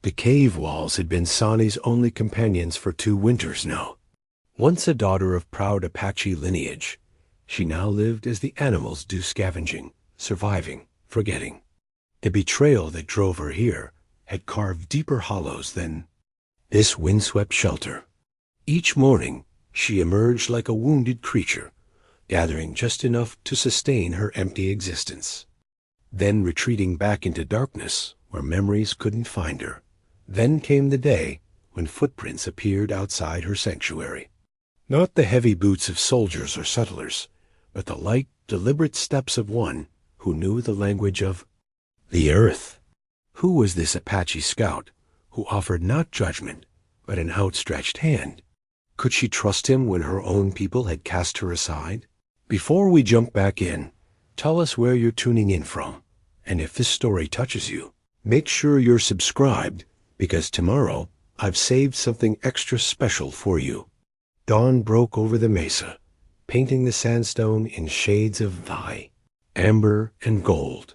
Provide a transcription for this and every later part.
The cave walls had been Sani's only companions for 2 winters now. Once a daughter of proud Apache lineage, she now lived as the animals do, scavenging, surviving, forgetting. The betrayal that drove her here had carved deeper hollows than this windswept shelter. Each morning she emerged like a wounded creature, gathering just enough to sustain her empty existence, then retreating back into darkness where memories couldn't find her. Then came the day when footprints appeared outside her sanctuary. Not the heavy boots of soldiers or settlers, but the light, deliberate steps of one who knew the language of the earth. Who was this Apache scout who offered not judgment, but an outstretched hand? Could she trust him when her own people had cast her aside? Before we jump back in, tell us where you're tuning in from, and if this story touches you, make sure you're subscribed, because tomorrow I've saved something extra special for you. Dawn broke over the mesa, painting the sandstone in shades of dye, amber and gold.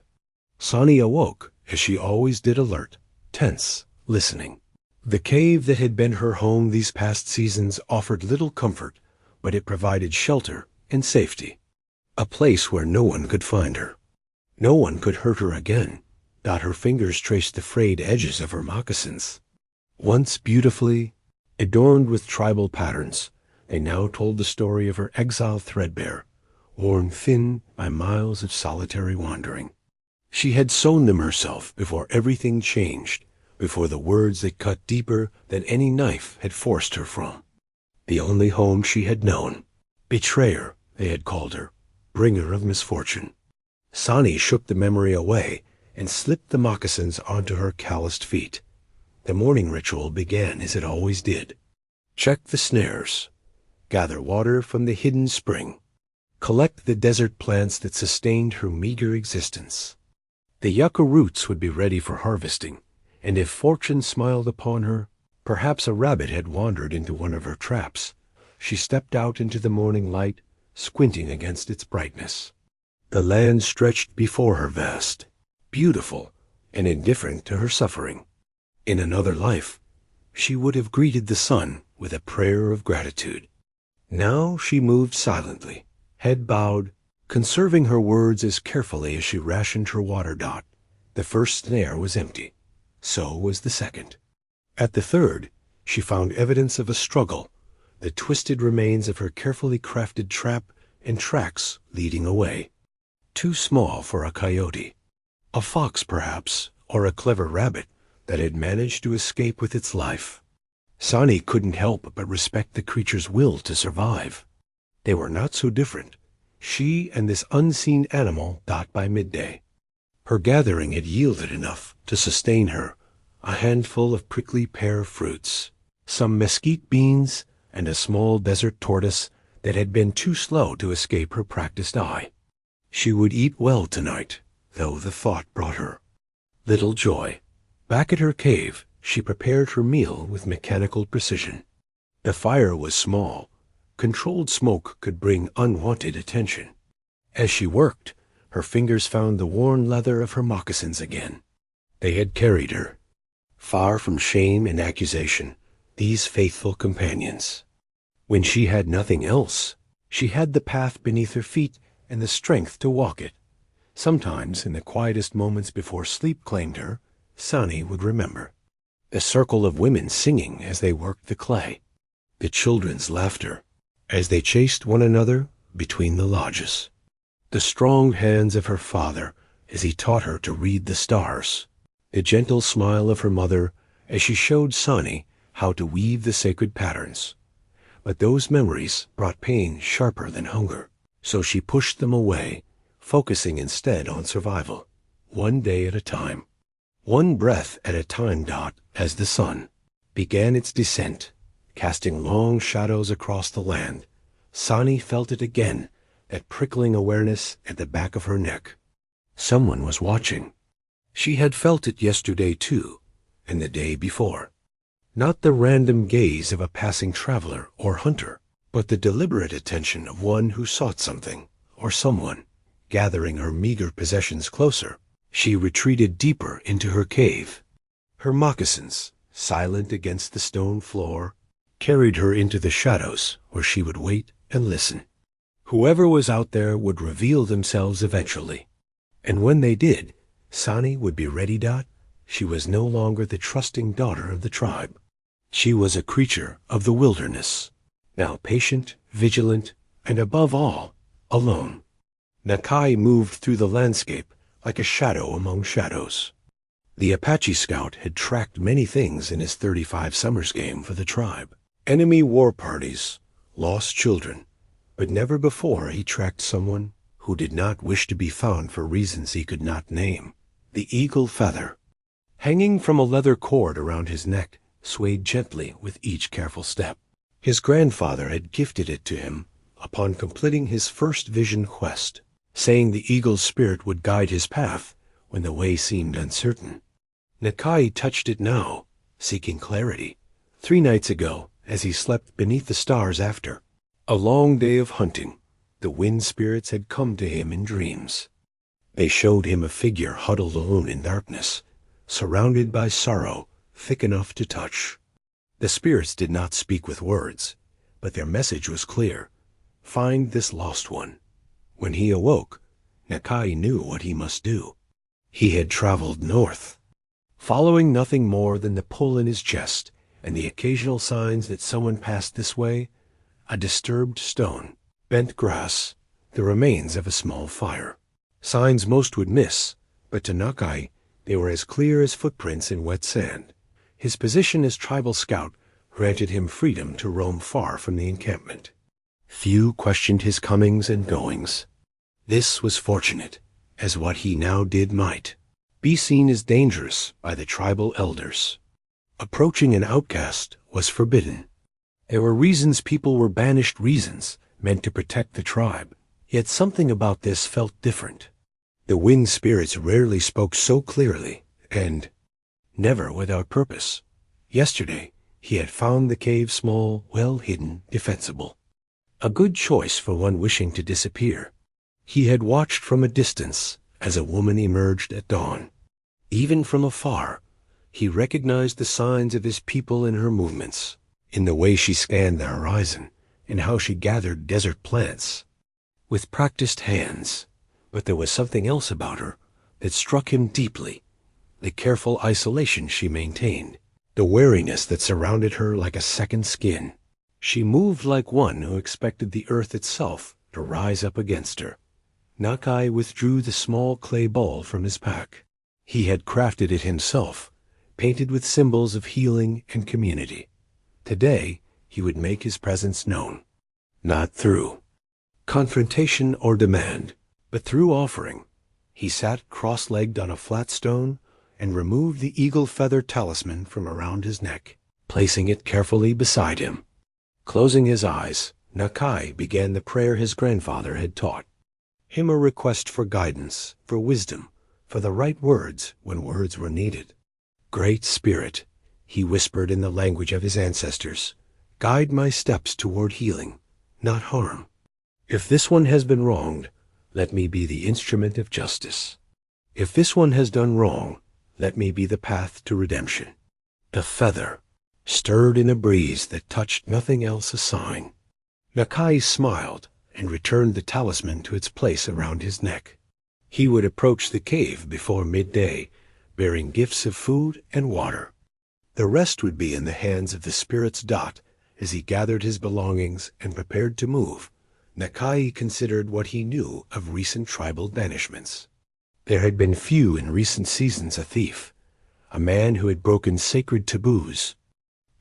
Sani awoke, as she always did, alert, tense, listening. The cave that had been her home these past seasons offered little comfort, but it provided shelter and safety. A place where no one could find her. No one could hurt her again. Her fingers traced the frayed edges of her moccasins. Once beautifully adorned with tribal patterns, they now told the story of her exile threadbare, worn thin by miles of solitary wandering. She had sewn them herself before everything changed, before the words that cut deeper than any knife had forced her from. The only home she had known. Betrayer, they had called her, bringer of misfortune. Sani shook the memory away and slipped the moccasins onto her calloused feet. The morning ritual began as it always did. Check the snares. Gather water from the hidden spring. Collect the desert plants that sustained her meager existence. The yucca roots would be ready for harvesting, and if fortune smiled upon her, perhaps a rabbit had wandered into one of her traps. She stepped out into the morning light, squinting against its brightness. The land stretched before her vast, beautiful, and indifferent to her suffering. In another life, she would have greeted the sun with a prayer of gratitude. Now she moved silently, head bowed, conserving her words as carefully as she rationed her water. The first snare was empty. So was the second. At the third, she found evidence of a struggle, the twisted remains of her carefully crafted trap and tracks leading away. Too small for a coyote. A fox, perhaps, or a clever rabbit that had managed to escape with its life. Sani couldn't help but respect the creature's will to survive. They were not so different, she and this unseen animal. By midday, her gathering had yielded enough to sustain her, a handful of prickly pear fruits, some mesquite beans, and a small desert tortoise that had been too slow to escape her practiced eye. She would eat well tonight, though the thought brought her little joy. Back at her cave, she prepared her meal with mechanical precision. The fire was small. Controlled smoke could bring unwanted attention. As she worked, her fingers found the worn leather of her moccasins again. They had carried her, far from shame and accusation, these faithful companions. When she had nothing else, she had the path beneath her feet and the strength to walk it. Sometimes, in the quietest moments before sleep claimed her, Sani would remember. The circle of women singing as they worked the clay. The children's laughter as they chased one another between the lodges. The strong hands of her father as he taught her to read the stars. The gentle smile of her mother as she showed Sani how to weave the sacred patterns. But those memories brought pain sharper than hunger, so she pushed them away, focusing instead on survival, one day at a time. One breath at a time. As the sun began its descent, casting long shadows across the land, Sani felt it again, that prickling awareness at the back of her neck. Someone was watching. She had felt it yesterday too, and the day before. Not the random gaze of a passing traveler or hunter, but the deliberate attention of one who sought something or someone. Gathering her meager possessions closer, she retreated deeper into her cave. Her moccasins, silent against the stone floor, carried her into the shadows where she would wait and listen. Whoever was out there would reveal themselves eventually. And when they did, Sani would be ready. She was no longer the trusting daughter of the tribe. She was a creature of the wilderness, now patient, vigilant, and above all, alone. Nakai moved through the landscape like a shadow among shadows. The Apache scout had tracked many things in his 35 summers game for the tribe. Enemy war parties, lost children, but never before he tracked someone who did not wish to be found for reasons he could not name. The eagle feather, hanging from a leather cord around his neck, swayed gently with each careful step. His grandfather had gifted it to him upon completing his first vision quest, saying the eagle's spirit would guide his path when the way seemed uncertain. Nakai touched it now, seeking clarity. 3 nights ago, as he slept beneath the stars after a long day of hunting, the wind spirits had come to him in dreams. They showed him a figure huddled alone in darkness, surrounded by sorrow thick enough to touch. The spirits did not speak with words, but their message was clear. Find this lost one. When he awoke, Nakai knew what he must do. He had traveled north, following nothing more than the pull in his chest and the occasional signs that someone passed this way: a disturbed stone, bent grass, the remains of a small fire. Signs most would miss, but to Nakai they were as clear as footprints in wet sand. His position as tribal scout granted him freedom to roam far from the encampment. Few questioned his comings and goings. This was fortunate, as what he now did might be seen as dangerous by the tribal elders. Approaching an outcast was forbidden. There were reasons people were banished, reasons meant to protect the tribe. Yet something about this felt different. The wind spirits rarely spoke so clearly, and never without purpose. Yesterday, he had found the cave small, well-hidden, defensible. A good choice for one wishing to disappear. He had watched from a distance as a woman emerged at dawn. Even from afar, he recognized the signs of his people in her movements, in the way she scanned the horizon, in how she gathered desert plants with practiced hands. But there was something else about her that struck him deeply: the careful isolation she maintained, the wariness that surrounded her like a second skin. She moved like one who expected the earth itself to rise up against her. Nakai withdrew the small clay ball from his pack. He had crafted it himself, painted with symbols of healing and community. Today, he would make his presence known, not through confrontation or demand, but through offering. He sat cross-legged on a flat stone and removed the eagle feather talisman from around his neck, placing it carefully beside him. Closing his eyes, Nakai began the prayer his grandfather had taught him, a request for guidance, for wisdom, for the right words when words were needed. Great Spirit, he whispered in the language of his ancestors, guide my steps toward healing, not harm. If this one has been wronged, let me be the instrument of justice. If this one has done wrong, let me be the path to redemption. The feather stirred in a breeze that touched nothing else a sign. Nakai smiled and returned the talisman to its place around his neck. He would approach the cave before midday, bearing gifts of food and water. The rest would be in the hands of the spirit's dot as he gathered his belongings and prepared to move. Nakai considered what he knew of recent tribal banishments. There had been few in recent seasons: a thief, a man who had broken sacred taboos,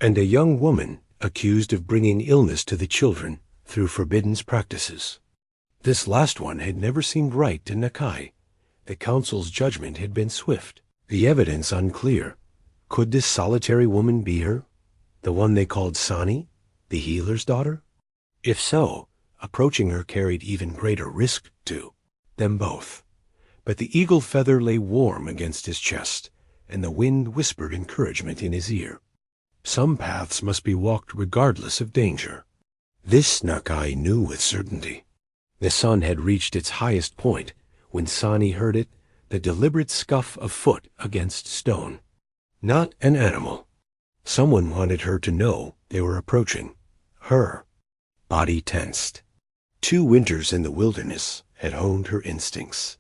and a young woman accused of bringing illness to the children through forbidden practices. This last one had never seemed right to Nakai. The council's judgment had been swift, the evidence unclear. Could this solitary woman be her, the one they called Sani, the healer's daughter? If so, approaching her carried even greater risk to them both. But the eagle feather lay warm against his chest, and the wind whispered encouragement in his ear. Some paths must be walked regardless of danger. This Nakai knew with certainty. The sun had reached its highest point when Sani heard it, the deliberate scuff of foot against stone. not an animal. Someone wanted her to know they were approaching. Her body tensed. 2 winters in the wilderness had honed her instincts.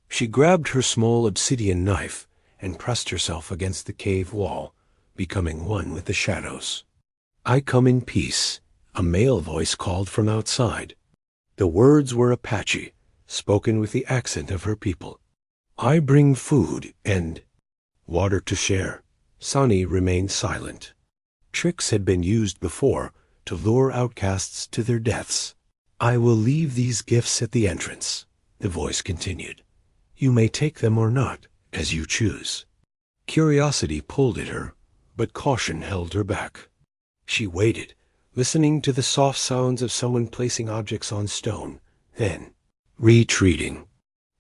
She grabbed her small obsidian knife and pressed herself against the cave wall, becoming one with the shadows. "I come in peace," a male voice called from outside. The words were Apache, spoken with the accent of her people. "I bring food and water to share." Sani remained silent. Tricks had been used before to lure outcasts to their deaths. "I will leave these gifts at the entrance," the voice continued. "You may take them or not, as you choose." Curiosity pulled at her, but caution held her back. She waited, listening to the soft sounds of someone placing objects on stone, then retreating.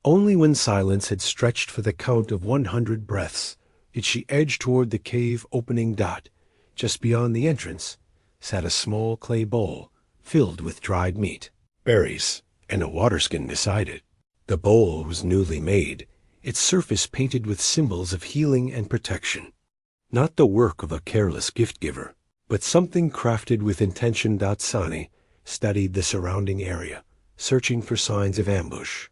Only when silence had stretched for the count of 100 breaths did she edge toward the cave opening dot. Just beyond the entrance sat a small clay bowl filled with dried meat, berries, and a waterskin beside it. The bowl was newly made, its surface painted with symbols of healing and protection. Not the work of a careless gift-giver, but something crafted with intention. Sani studied the surrounding area, searching for signs of ambush.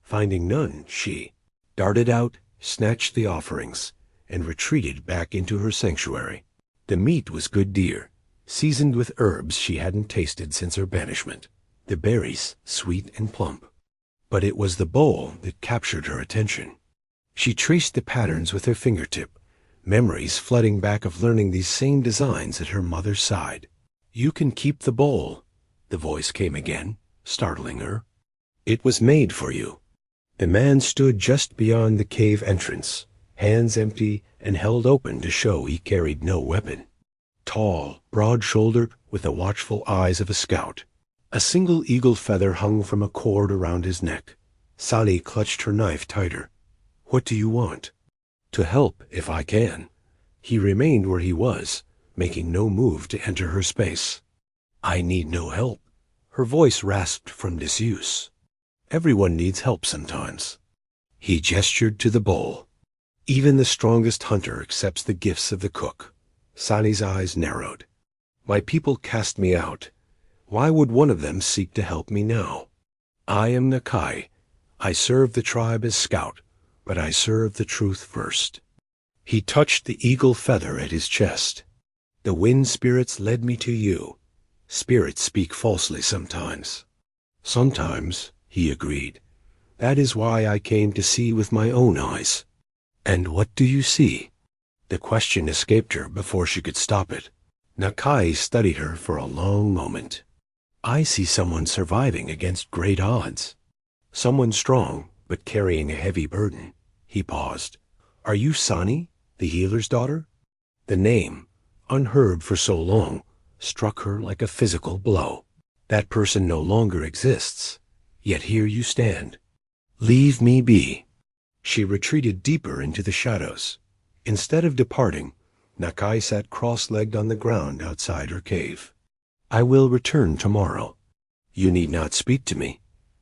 Finding none, she darted out, snatched the offerings, and retreated back into her sanctuary. The meat was good deer, seasoned with herbs she hadn't tasted since her banishment, the berries sweet and plump. But it was the bowl that captured her attention. She traced the patterns with her fingertip, memories flooding back of learning these same designs at her mother's side. "You can keep the bowl," the voice came again, startling her. "It was made for you." The man stood just beyond the cave entrance, hands empty and held open to show he carried no weapon. Tall, broad-shouldered, with the watchful eyes of a scout. A single eagle feather hung from a cord around his neck. Sani clutched her knife tighter. "What do you want?" "To help, if I can." He remained where he was, making no move to enter her space. "I need no help." Her voice rasped from disuse. "Everyone needs help sometimes." He gestured to the bowl. "Even the strongest hunter accepts the gifts of the cook." Sani's eyes narrowed. "My people cast me out. Why would one of them seek to help me now? I am Nakai. I serve the tribe as scout, but I serve the truth first." He touched the eagle feather at his chest. "The wind spirits led me to you. Spirits speak falsely sometimes." "Sometimes," he agreed. "That is why I came to see with my own eyes." "And what do you see?" The question escaped her before she could stop it. Nakai studied her for a long moment. "I see someone surviving against great odds. Someone strong, but carrying a heavy burden." He paused. "Are you Sani, the healer's daughter?" The name, unheard for so long, struck her like a physical blow. That person no longer exists, yet here you stand. "Leave me be." She retreated deeper into the shadows. Instead of departing, Nakai sat cross-legged on the ground outside her cave. "I will return tomorrow. You need not speak to me,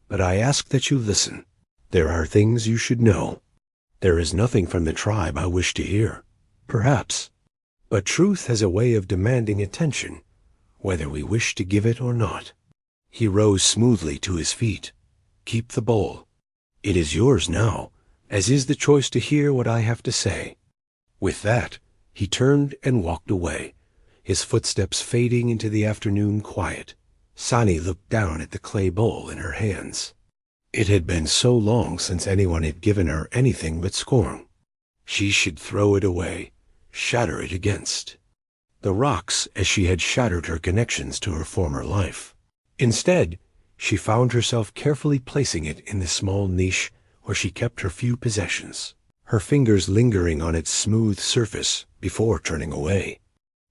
but I ask that you listen. There are things you should know. There is nothing from the tribe I wish to hear, perhaps, but truth has a way of demanding attention, whether we wish to give it or not." He rose smoothly to his feet. "Keep the bowl. It is yours now, as is the choice to hear what I have to say." With that, he turned and walked away, his footsteps fading into the afternoon quiet. Sani looked down at the clay bowl in her hands. It had been so long since anyone had given her anything but scorn. She should throw it away, shatter it against the rocks as she had shattered her connections to her former life. Instead, she found herself carefully placing it in the small niche where she kept her few possessions, her fingers lingering on its smooth surface before turning away.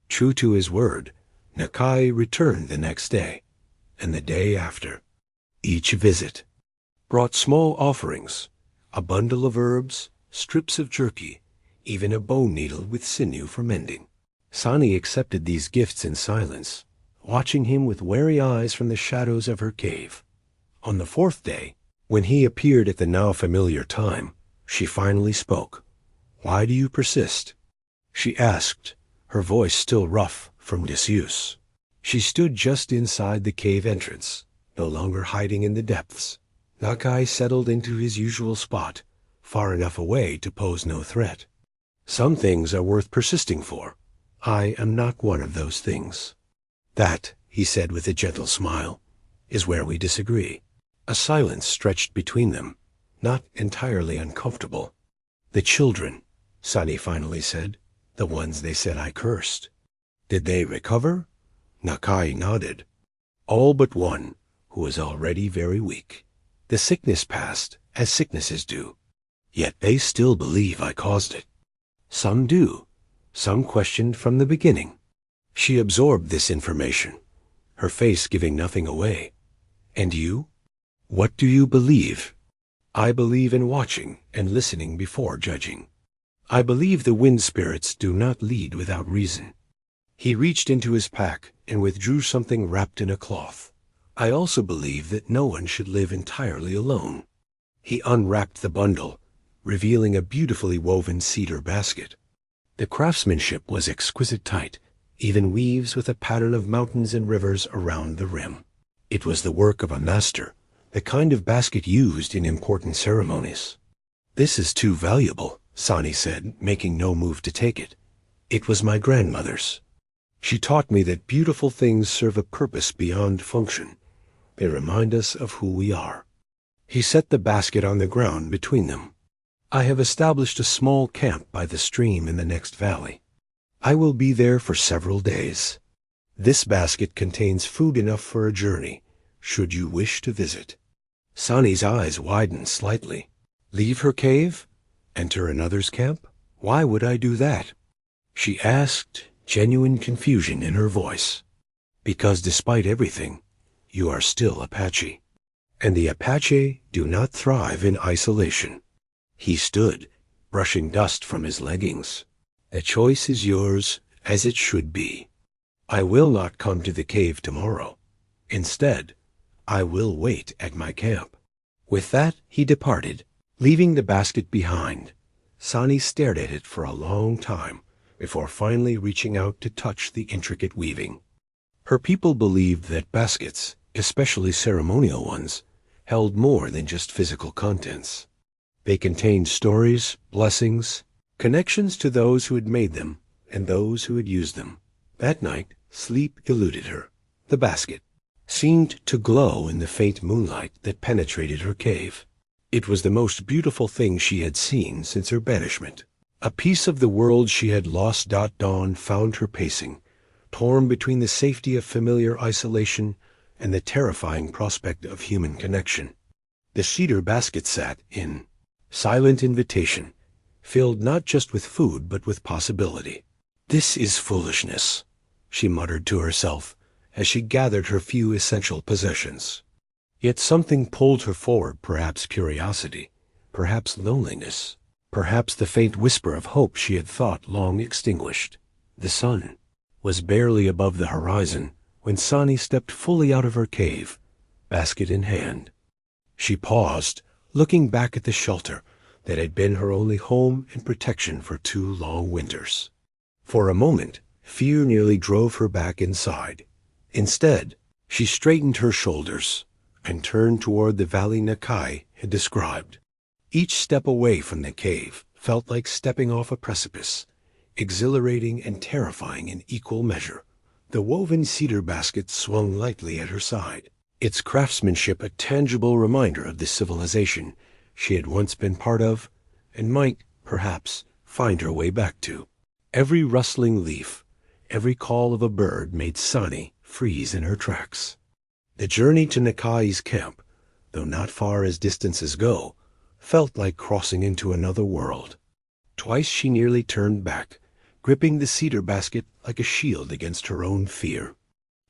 True to his word, Nakai returned the next day, and the day after. Each visit brought small offerings, a bundle of herbs, strips of jerky, even a bone needle with sinew for mending. Sani accepted these gifts in silence, watching him with wary eyes from the shadows of her cave. On the 4th day, when he appeared at the now familiar time, she finally spoke. "Why do you persist?" she asked, her voice still rough from disuse. She stood just inside the cave entrance, no longer hiding in the depths. Nakai settled into his usual spot, far enough away to pose no threat. Some things are worth persisting for. I am not one of those things. That, he said with a gentle smile, is where we disagree. A silence stretched between them, not entirely uncomfortable. The children, Sani finally said, the ones they said I cursed. Did they recover? Nakai nodded. All but one, who was already very weak. The sickness passed, as sicknesses do. Yet they still believe I caused it. Some do. Some questioned from the beginning. She absorbed this information, her face giving nothing away. And you? What do you believe? I believe in watching and listening before judging. I believe the wind spirits do not lead without reason. He reached into his pack and withdrew something wrapped in a cloth. I also believe that no one should live entirely alone. He unwrapped the bundle, revealing a beautifully woven cedar basket. The craftsmanship was exquisite tight, even weaves with a pattern of mountains and rivers around the rim. It was the work of a master, the kind of basket used in important ceremonies. This is too valuable, Sani said, making no move to take it. It was my grandmother's. She taught me that beautiful things serve a purpose beyond function. They remind us of who we are. He set the basket on the ground between them. I have established a small camp by the stream in the next valley. I will be there for several days. This basket contains food enough for a journey, should you wish to visit. Sani's eyes widened slightly. Leave her cave? Enter another's camp? Why would I do that? She asked, genuine confusion in her voice. Because despite everything, you are still Apache. And the Apache do not thrive in isolation. He stood, brushing dust from his leggings. The choice is yours, as it should be. I will not come to the cave tomorrow. Instead, I will wait at my camp. With that, he departed, leaving the basket behind. Sani stared at it for a long time, before finally reaching out to touch the intricate weaving. Her people believed that baskets, especially ceremonial ones, held more than just physical contents. They contained stories, blessings, connections to those who had made them and those who had used them. That night, sleep eluded her. The basket seemed to glow in the faint moonlight that penetrated her cave. It was the most beautiful thing she had seen since her banishment. A piece of the world she had lost. Dawn found her pacing, torn between the safety of familiar isolation and the terrifying prospect of human connection. The cedar basket sat in silent invitation, filled not just with food but with possibility. This is foolishness, she muttered to herself as she gathered her few essential possessions. Yet something pulled her forward, perhaps curiosity, perhaps loneliness, perhaps the faint whisper of hope she had thought long extinguished. The sun was barely above the horizon when Sani stepped fully out of her cave, basket in hand. She paused, looking back at the shelter that had been her only home and protection for 2 long winters. For a moment, fear nearly drove her back inside. Instead, she straightened her shoulders and turned toward the valley Nakai had described. Each step away from the cave felt like stepping off a precipice, exhilarating and terrifying in equal measure. The woven cedar basket swung lightly at her side, its craftsmanship a tangible reminder of the civilization she had once been part of and might, perhaps, find her way back to. Every rustling leaf, every call of a bird made Sani freeze in her tracks. The journey to Nakai's camp, though not far as distances go, felt like crossing into another world. Twice she nearly turned back, gripping the cedar basket like a shield against her own fear.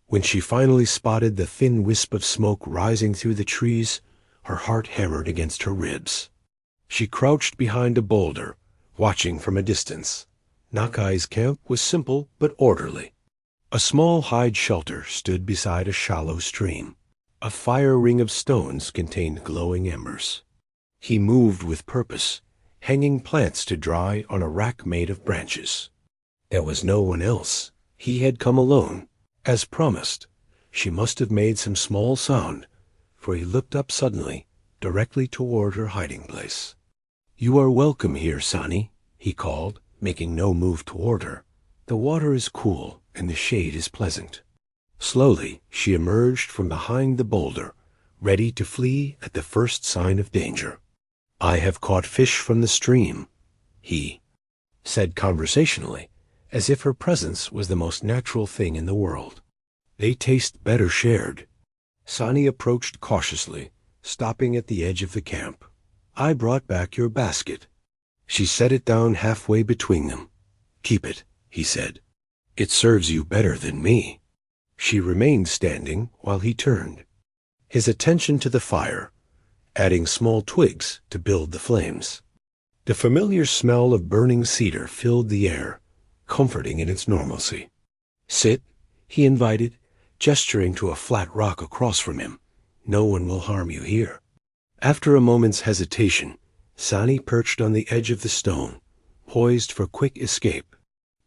When she finally spotted the thin wisp of smoke rising through the trees, her heart hammered against her ribs. She crouched behind a boulder, watching from a distance. Nakai's camp was simple but orderly. A small hide shelter stood beside a shallow stream. A fire ring of stones contained glowing embers. He moved with purpose, hanging plants to dry on a rack made of branches. There was no one else. He had come alone. As promised, she must have made some small sound, for he looked up suddenly, directly toward her hiding place. "You are welcome here, Sani," he called, making no move toward her. "The water is cool, and the shade is pleasant." Slowly, she emerged from behind the boulder, ready to flee at the first sign of danger. "I have caught fish from the stream," he said conversationally, as if her presence was the most natural thing in the world. "They taste better shared." Sani approached cautiously, stopping at the edge of the camp. "I brought back your basket." She set it down halfway between them. "Keep it," he said. "It serves you better than me." She remained standing while he turned, his attention to the fire, adding small twigs to build the flames. The familiar smell of burning cedar filled the air, comforting in its normalcy. "Sit," he invited, gesturing to a flat rock across from him. "No one will harm you here." After a moment's hesitation, Sani perched on the edge of the stone, poised for quick escape.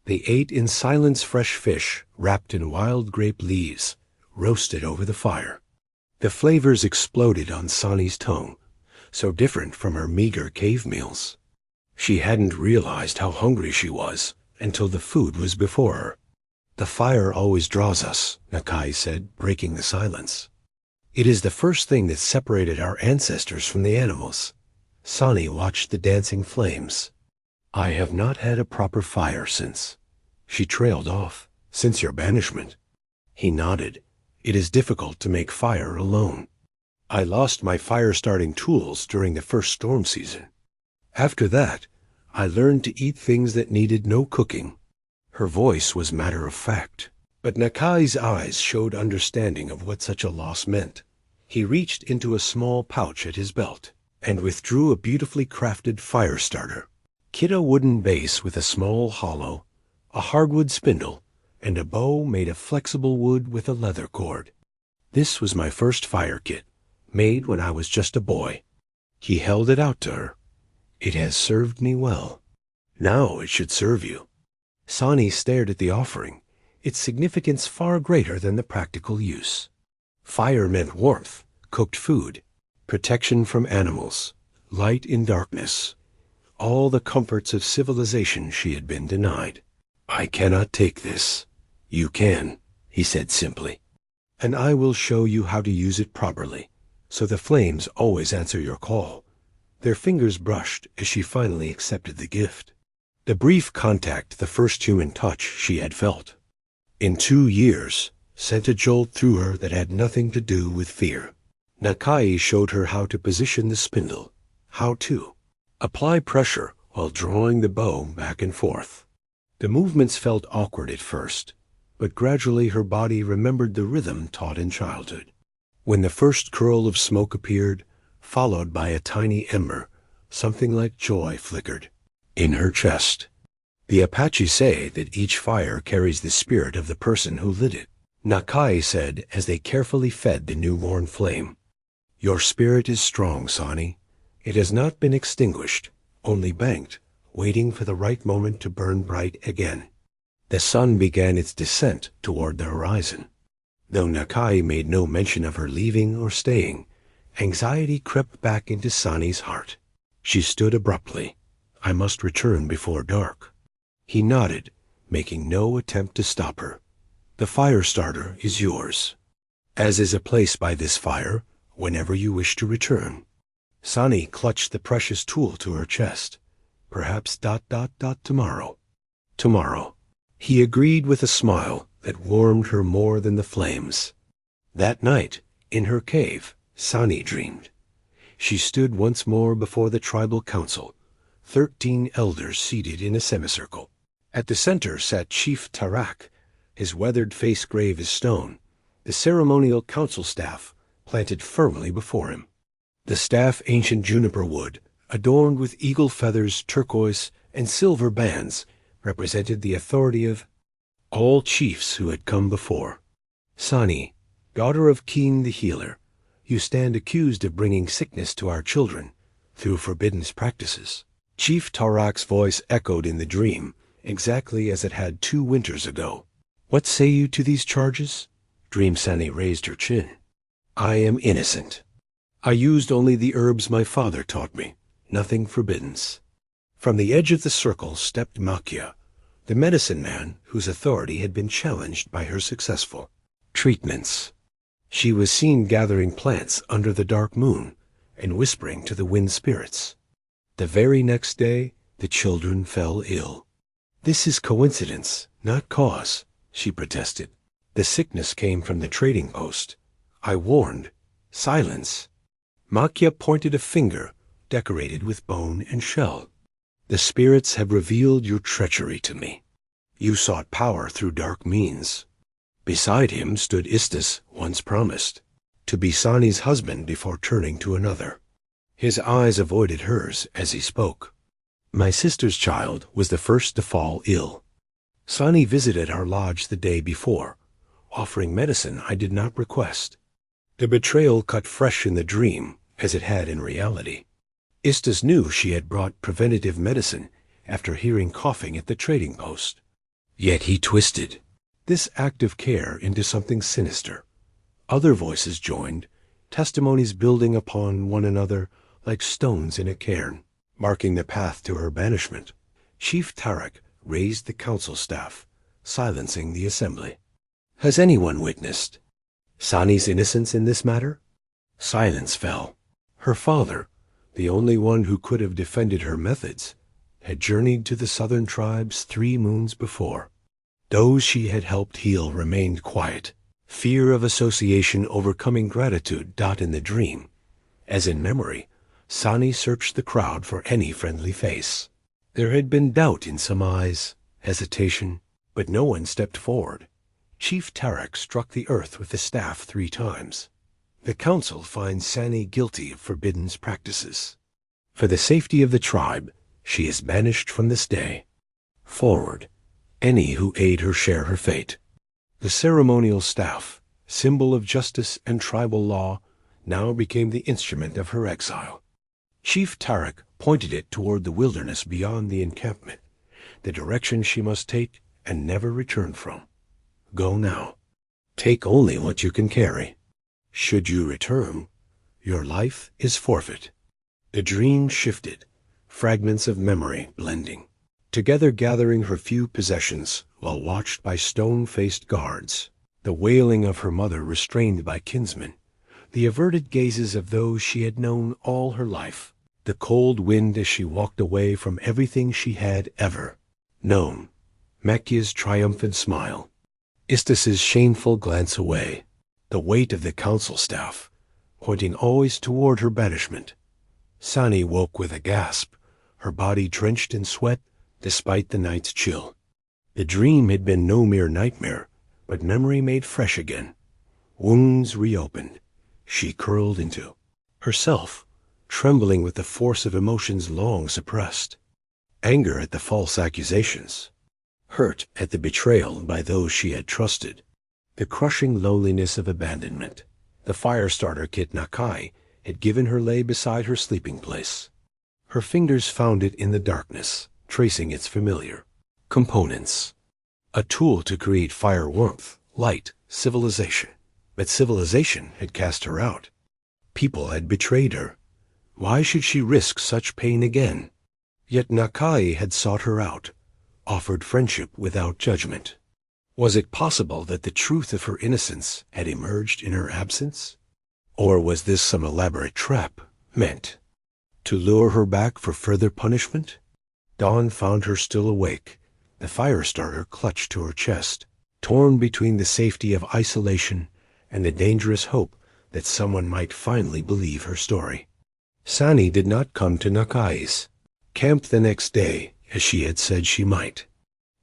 They ate in silence fresh fish wrapped in wild grape leaves, roasted over the fire. The flavors exploded on Sani's tongue, so different from her meager cave meals. She hadn't realized how hungry she was until the food was before her. "The fire always draws us," Nakai said, breaking the silence. "It is the first thing that separated our ancestors from the animals." Sani watched the dancing flames. "I have not had a proper fire since." She trailed off. "Since your banishment." He nodded. "It is difficult to make fire alone. I lost my fire-starting tools during the first storm season. After that, I learned to eat things that needed no cooking." Her voice was matter-of-fact, but Nakai's eyes showed understanding of what such a loss meant. He reached into a small pouch at his belt and withdrew a beautifully crafted fire starter. Kit a wooden base with a small hollow, a hardwood spindle, and a bow made of flexible wood with a leather cord. "This was my first fire kit, made when I was just a boy." He held it out to her. "It has served me well. Now it should serve you." Sani stared at the offering, its significance far greater than the practical use. Fire meant warmth, cooked food, protection from animals, light in darkness, all the comforts of civilization she had been denied. "I cannot take this." "You can," he said simply. "And I will show you how to use it properly, so the flames always answer your call." Their fingers brushed as she finally accepted the gift. The brief contact, the first human touch she had felt in 2 years, sent a jolt through her that had nothing to do with fear. Nakai showed her how to position the spindle, how to apply pressure while drawing the bow back and forth. The movements felt awkward at first, but gradually her body remembered the rhythm taught in childhood. When the first curl of smoke appeared, followed by a tiny ember, something like joy flickered in her chest. The Apache say that each fire carries the spirit of the person who lit it. Nakai said as they carefully fed the newborn flame, "Your spirit is strong, Sani. It has not been extinguished, only banked, waiting for the right moment to burn bright again." The sun began its descent toward the horizon. Though Nakai made no mention of her leaving or staying, anxiety crept back into Sani's heart. She stood abruptly. "I must return before dark." He nodded, making no attempt to stop her. "The fire starter is yours, as is a place by this fire whenever you wish to return." Sani clutched the precious tool to her chest. "Perhaps ... tomorrow." "Tomorrow." He agreed with a smile that warmed her more than the flames. That night, in her cave, Sani dreamed. She stood once more before the tribal council, 13 elders seated in a semicircle. At the center sat Chief Tarak, his weathered face grave as stone, the ceremonial council staff planted firmly before him. The staff ancient juniper wood, adorned with eagle feathers, turquoise, and silver bands, represented the authority of all chiefs who had come before. "Sani, daughter of Keen the healer, you stand accused of bringing sickness to our children through forbidden practices." Chief Tarak's voice echoed in the dream exactly as it had 2 winters ago. What say you to these charges? Dream Sani raised her chin. I am innocent. I used only the herbs my father taught me, nothing forbiddens. From the edge of the circle stepped Makia, the medicine man whose authority had been challenged by her successful treatments. She was seen gathering plants under the dark moon and whispering to the wind spirits. The very next day, the children fell ill. This is coincidence, not cause, she protested. The sickness came from the trading post. I warned. Silence. Makia pointed a finger, decorated with bone and shell. The spirits have revealed your treachery to me. You sought power through dark means. Beside him stood Istis, once promised, to be Sani's husband before turning to another. His eyes avoided hers as he spoke. My sister's child was the first to fall ill. Sani visited our lodge the day before, offering medicine I did not request. The betrayal cut fresh in the dream, as it had in reality. Istis knew she had brought preventative medicine after hearing coughing at the trading post. Yet he twisted this act of care into something sinister. Other voices joined, testimonies building upon one another like stones in a cairn, marking the path to her banishment. Chief Tarek raised the council staff, silencing the assembly. Has anyone witnessed Sani's innocence in this matter? Silence fell. Her father, the only one who could have defended her methods, had journeyed to the southern tribes 3 moons before. Those she had helped heal remained quiet, fear of association overcoming gratitude in the dream. As in memory, Sani searched the crowd for any friendly face. There had been doubt in some eyes, hesitation, but no one stepped forward. Chief Tarek struck the earth with the staff 3 times. The council finds Sani guilty of forbidden practices. For the safety of the tribe, she is banished from this day. Forward, any who aid her share her fate. The ceremonial staff, symbol of justice and tribal law, now became the instrument of her exile. Chief Tarek pointed it toward the wilderness beyond the encampment, the direction she must take and never return from. Go now. Take only what you can carry. Should you return, your life is forfeit. The dream shifted, fragments of memory blending, together gathering her few possessions while watched by stone-faced guards, the wailing of her mother restrained by kinsmen, the averted gazes of those she had known all her life, the cold wind as she walked away from everything she had ever known, Makia's triumphant smile, Istis's shameful glance away, the weight of the council staff, pointing always toward her banishment. Sani woke with a gasp, her body drenched in sweat despite the night's chill. The dream had been no mere nightmare, but memory made fresh again. Wounds reopened. She curled into herself, trembling with the force of emotions long suppressed. Anger at the false accusations, hurt at the betrayal by those she had trusted, the crushing loneliness of abandonment. The fire starter kit Nakai had given her lay beside her sleeping place. Her fingers found it in the darkness, tracing its familiar components. A tool to create fire warmth, light, civilization. But civilization had cast her out. People had betrayed her. Why should she risk such pain again? Yet Nakai had sought her out, offered friendship without judgment. Was it possible that the truth of her innocence had emerged in her absence? Or was this some elaborate trap, meant to lure her back for further punishment? Dawn found her still awake, the fire starter clutched to her chest, torn between the safety of isolation and the dangerous hope that someone might finally believe her story. Sani did not come to Nakai's camp the next day, as she had said she might,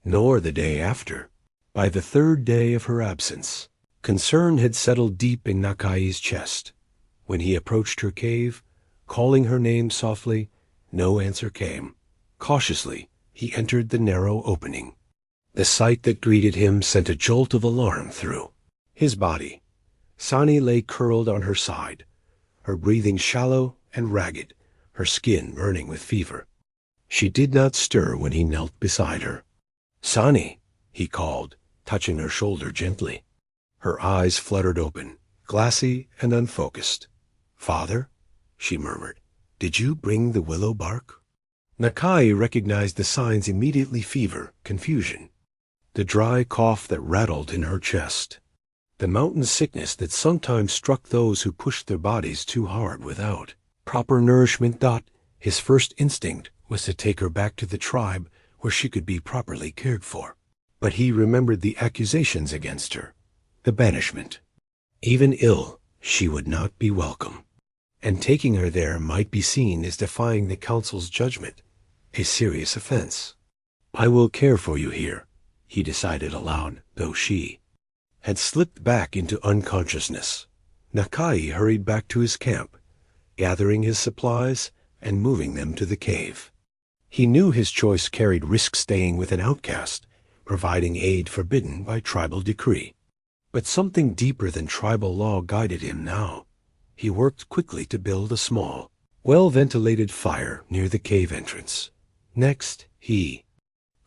nor the day after. By the 3rd day of her absence, concern had settled deep in Nakai's chest. When he approached her cave, calling her name softly, no answer came. Cautiously, he entered the narrow opening. The sight that greeted him sent a jolt of alarm through his body. Sani lay curled on her side, her breathing shallow and ragged, her skin burning with fever. She did not stir when he knelt beside her. Sani, he called, touching her shoulder gently. Her eyes fluttered open, glassy and unfocused. Father, she murmured, did you bring the willow bark? Nakai recognized the signs immediately: fever, confusion, the dry cough that rattled in her chest, the mountain sickness that sometimes struck those who pushed their bodies too hard without proper nourishment. His first instinct was to take her back to the tribe where she could be properly cared for. But he remembered the accusations against her, the banishment. Even ill, she would not be welcome, and taking her there might be seen as defying the council's judgment, a serious offense. I will care for you here, he decided aloud, though she had slipped back into unconsciousness. Nakai hurried back to his camp, gathering his supplies and moving them to the cave. He knew his choice carried risk, staying with an outcast, providing aid forbidden by tribal decree. But something deeper than tribal law guided him now. He worked quickly to build a small, well-ventilated fire near the cave entrance. Next, he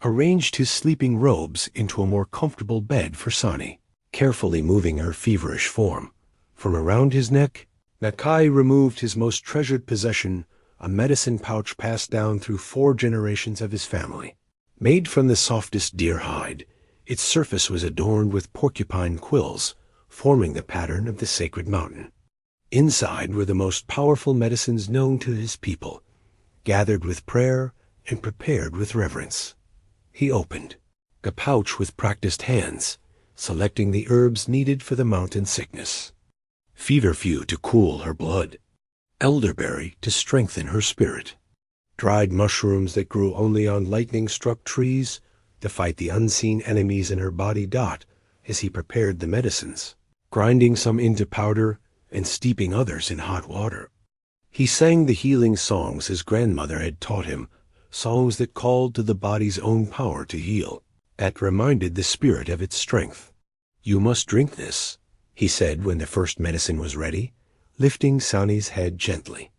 arranged his sleeping robes into a more comfortable bed for Sani, carefully moving her feverish form. From around his neck, Nakai removed his most treasured possession, a medicine pouch passed down through 4 generations of his family. Made from the softest deer hide, its surface was adorned with porcupine quills, forming the pattern of the sacred mountain. Inside were the most powerful medicines known to his people, gathered with prayer and prepared with reverence. He opened a pouch with practiced hands, selecting the herbs needed for the mountain sickness. Feverfew to cool her blood, elderberry to strengthen her spirit, dried mushrooms that grew only on lightning-struck trees to fight the unseen enemies in her body. As he prepared the medicines, grinding some into powder and steeping others in hot water, he sang the healing songs his grandmother had taught him, songs that called to the body's own power to heal, that reminded the spirit of its strength. You must drink this, he said when the first medicine was ready, lifting Sani's head gently.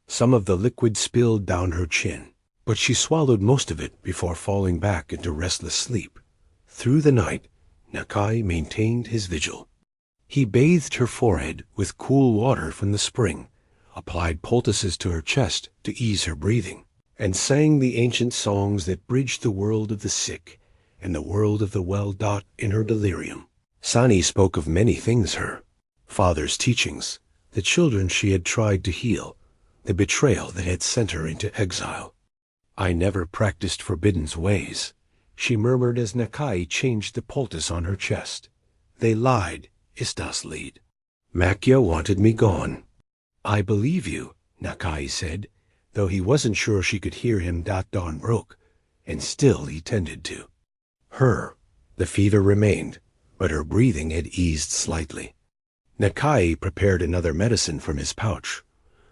Some of the liquid spilled down her chin, but she swallowed most of it before falling back into restless sleep. Through the night, Nakai maintained his vigil. He bathed her forehead with cool water from the spring, applied poultices to her chest to ease her breathing, and sang the ancient songs that bridged the world of the sick and the world of the well. In her delirium, Sani spoke of many things: her father's teachings, the children she had tried to heal, the betrayal that had sent her into exile. I never practiced forbidden's ways, she murmured as Nakai changed the poultice on her chest. They lied, Istas lead. Makya wanted me gone. I believe you, Nakai said, though he wasn't sure she could hear him. Dawn broke, and still he tended to her. The fever remained, but her breathing had eased slightly. Nakai prepared another medicine from his pouch,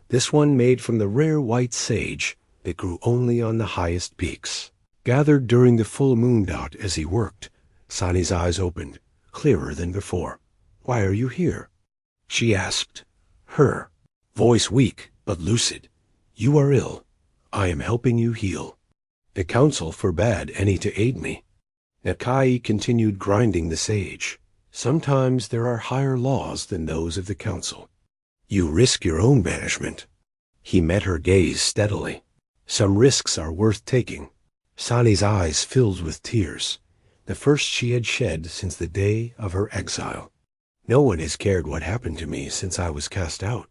this one made from the rare white sage that grew only on the highest peaks. Gathered during the full moon. As he worked, Sani's eyes opened, clearer than before. Why are you here? She asked, her voice weak but lucid. You are ill. I am helping you heal. The council forbade any to aid me. Nakai continued grinding the sage. Sometimes there are higher laws than those of the council. You risk your own banishment. He met her gaze steadily. Some risks are worth taking. Sani's eyes filled with tears, the first she had shed since the day of her exile. No one has cared what happened to me since I was cast out.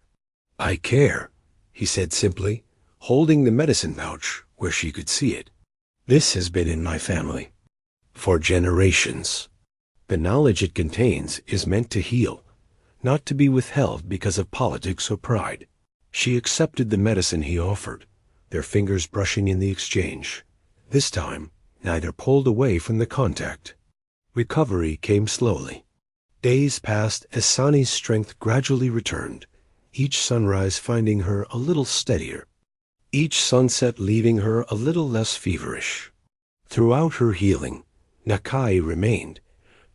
I care, he said simply, holding the medicine pouch where she could see it. This has been in my family for generations. The knowledge it contains is meant to heal, not to be withheld because of politics or pride. She accepted the medicine he offered, their fingers brushing in the exchange. This time, neither pulled away from the contact. Recovery came slowly. Days passed as Sani's strength gradually returned, each sunrise finding her a little steadier, each sunset leaving her a little less feverish. Throughout her healing, Nakai remained,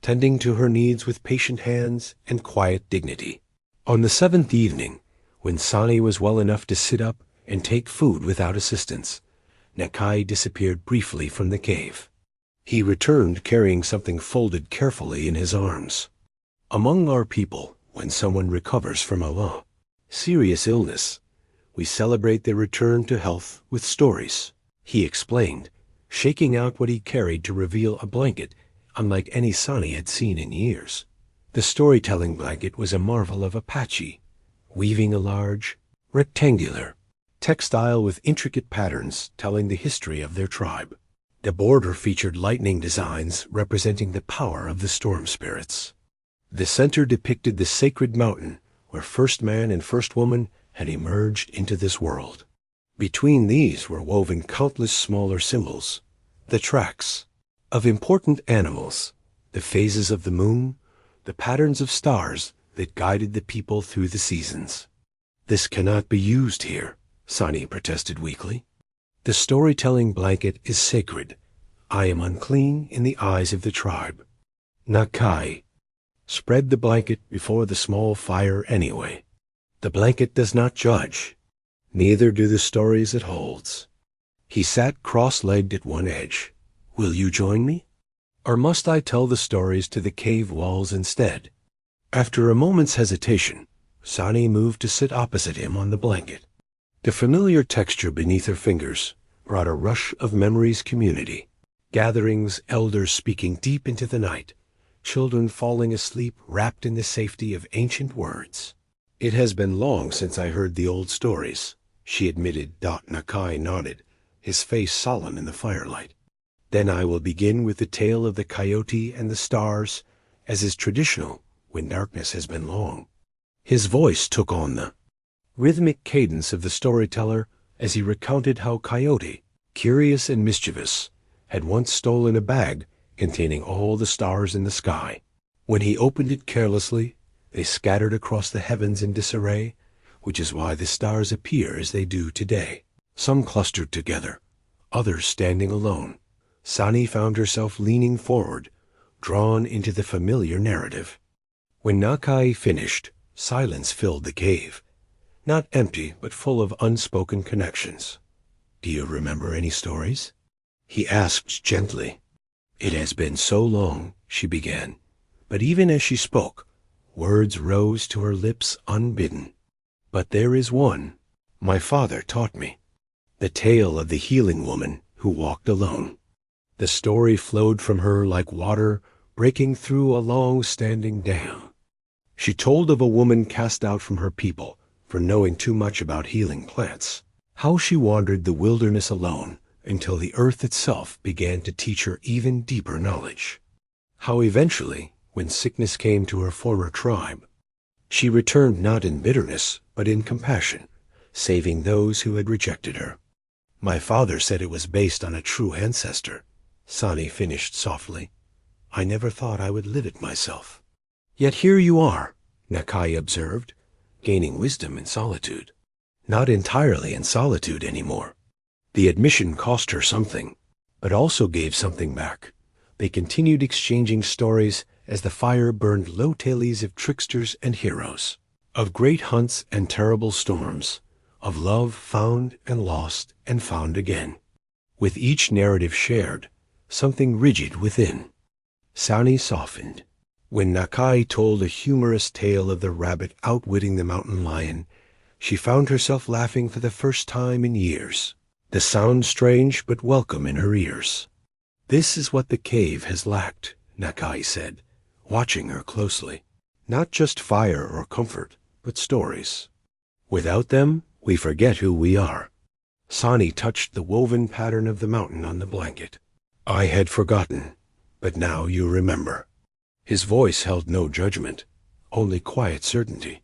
tending to her needs with patient hands and quiet dignity. On the 7th evening, when Sani was well enough to sit up and take food without assistance, Nakai disappeared briefly from the cave. He returned carrying something folded carefully in his arms. Among our people, when someone recovers from a serious illness, we celebrate their return to health with stories, he explained, shaking out what he carried to reveal a blanket unlike any Sani had seen in years. The storytelling blanket was a marvel of Apache, weaving a large, rectangular textile with intricate patterns telling the history of their tribe. The border featured lightning designs representing the power of the storm spirits. The center depicted the sacred mountain where first man and first woman had emerged into this world. Between these were woven countless smaller symbols, the tracks of important animals, the phases of the moon, the patterns of stars that guided the people through the seasons. This cannot be used here, Sani protested weakly. The storytelling blanket is sacred. I am unclean in the eyes of the tribe. Nakai, spread the blanket before the small fire anyway. The blanket does not judge. Neither do the stories it holds. He sat cross-legged at one edge. Will you join me? Or must I tell the stories to the cave walls instead? After a moment's hesitation, Sani moved to sit opposite him on the blanket. The familiar texture beneath her fingers brought a rush of memories community. Gatherings, elders speaking deep into the night, children falling asleep wrapped in the safety of ancient words. It has been long since I heard the old stories, she admitted. Nakai nodded, his face solemn in the firelight. Then I will begin with the tale of the coyote and the stars, as is traditional when darkness has been long. His voice took on the rhythmic cadence of the storyteller as he recounted how Coyote, curious and mischievous, had once stolen a bag containing all the stars in the sky. When he opened it carelessly, they scattered across the heavens in disarray, which is why the stars appear as they do today, some clustered together, others standing alone. Sani found herself leaning forward, drawn into the familiar narrative. When Nakai finished, silence filled the cave. Not empty, but full of unspoken connections. Do you remember any stories? He asked gently. It has been so long, she began, but even as she spoke, words rose to her lips unbidden. But there is one, my father taught me. The tale of the healing woman who walked alone. The story flowed from her like water breaking through a long-standing dam. She told of a woman cast out from her people for knowing too much about healing plants, how she wandered the wilderness alone until the earth itself began to teach her even deeper knowledge. How eventually, when sickness came to her former tribe, she returned not in bitterness, but in compassion, saving those who had rejected her. My father said it was based on a true ancestor, Sani finished softly. I never thought I would live it myself. Yet here you are, Nakai observed, gaining wisdom in solitude. Not entirely in solitude anymore. The admission cost her something, but also gave something back. They continued exchanging stories as the fire burned low tales of tricksters and heroes, of great hunts and terrible storms, of love found and lost and found again. With each narrative shared, something rigid within. Sani softened. When Nakai told a humorous tale of the rabbit outwitting the mountain lion, she found herself laughing for the first time in years. The sound strange but welcome in her ears. This is what the cave has lacked, Nakai said, watching her closely. Not just fire or comfort, but stories. Without them, we forget who we are. Sani touched the woven pattern of the mountain on the blanket. I had forgotten, but now you remember. His voice held no judgment, only quiet certainty.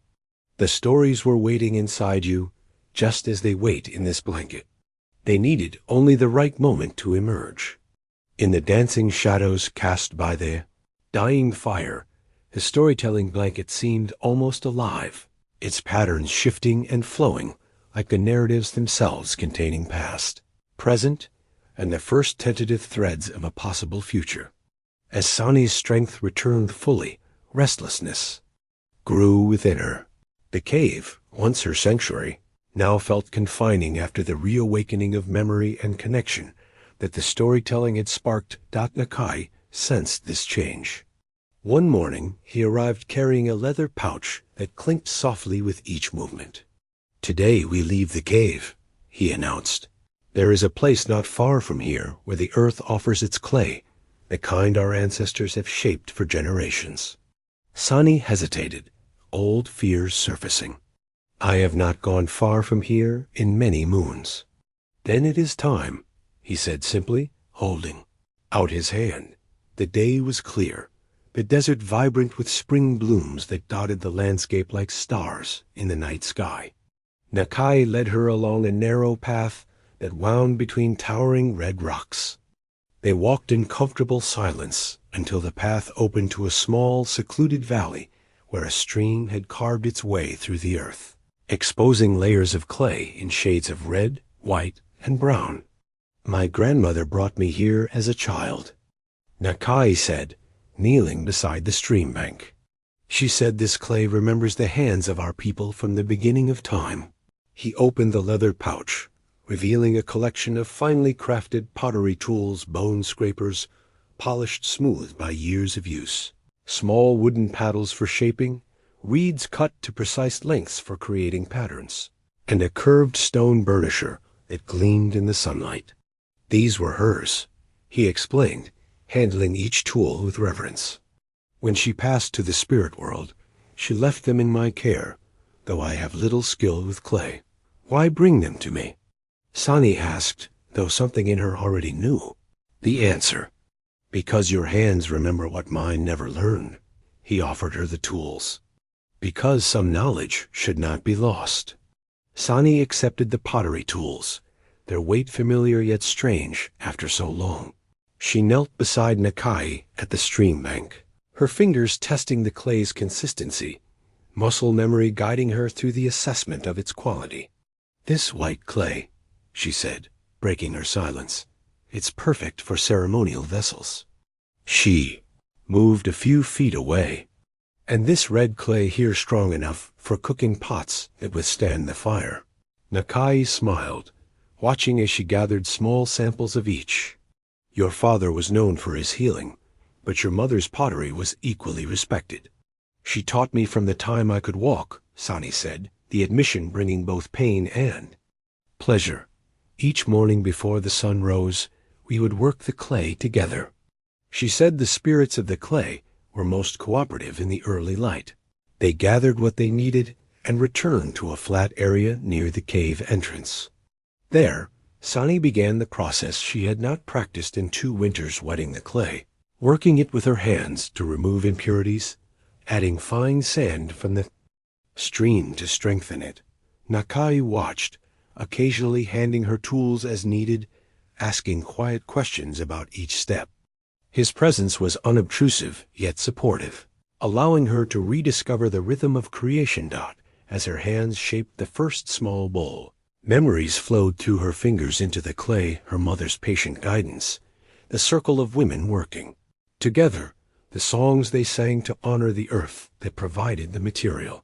The stories were waiting inside you, just as they wait in this blanket. They needed only the right moment to emerge. In the dancing shadows cast by the dying fire, the storytelling blanket seemed almost alive, its patterns shifting and flowing like the narratives themselves containing past, present, and the first tentative threads of a possible future. As Sani's strength returned fully, restlessness grew within her. The cave, once her sanctuary, now felt confining after the reawakening of memory and connection that the storytelling had sparked. Nakai sensed this change. One morning, he arrived carrying a leather pouch that clinked softly with each movement. "Today we leave the cave," he announced. "There is a place not far from here where the earth offers its clay, the kind our ancestors have shaped for generations." Sani hesitated, old fears surfacing. "I have not gone far from here in many moons." "Then it is time," he said simply, holding out his hand. The day was clear, the desert vibrant with spring blooms that dotted the landscape like stars in the night sky. Nakai led her along a narrow path that wound between towering red rocks. They walked in comfortable silence until the path opened to a small, secluded valley where a stream had carved its way through the earth, exposing layers of clay in shades of red, white, and brown. "My grandmother brought me here as a child," Nakai said, kneeling beside the stream bank. "She said this clay remembers the hands of our people from the beginning of time." He opened the leather pouch, revealing a collection of finely crafted pottery tools, bone scrapers, polished smooth by years of use, small wooden paddles for shaping, reeds cut to precise lengths for creating patterns, and a curved stone burnisher that gleamed in the sunlight. These were hers, he explained, handling each tool with reverence. "When she passed to the spirit world, she left them in my care, though I have little skill with clay." "Why bring them to me?" Sani asked, though something in her already knew. The answer: "Because your hands remember what mine never learned." He offered her the tools. "Because some knowledge should not be lost." Sani accepted the pottery tools, their weight familiar yet strange after so long. She knelt beside Nakai at the stream bank, her fingers testing the clay's consistency, muscle memory guiding her through the assessment of its quality. "This white clay," she said, breaking her silence, "it's perfect for ceremonial vessels." She moved a few feet away. "And this red clay here strong enough for cooking pots that withstand the fire." Nakai smiled, watching as she gathered small samples of each. "Your father was known for his healing, but your mother's pottery was equally respected." "She taught me from the time I could walk," Sani said, the admission bringing both pain and pleasure. "Each morning before the sun rose, we would work the clay together." She said the spirits of the clay were most cooperative in the early light. They gathered what they needed and returned to a flat area near the cave entrance. There, Sani began the process she had not practiced in 2 winters, wetting the clay, working it with her hands to remove impurities, adding fine sand from the stream to strengthen it. Nakai watched, occasionally handing her tools as needed, asking quiet questions about each step. His presence was unobtrusive yet supportive, allowing her to rediscover the rhythm of creation. As her hands shaped the first small bowl, memories flowed through her fingers into the clay, her mother's patient guidance, the circle of women working together, the songs they sang to honor the earth that provided the material.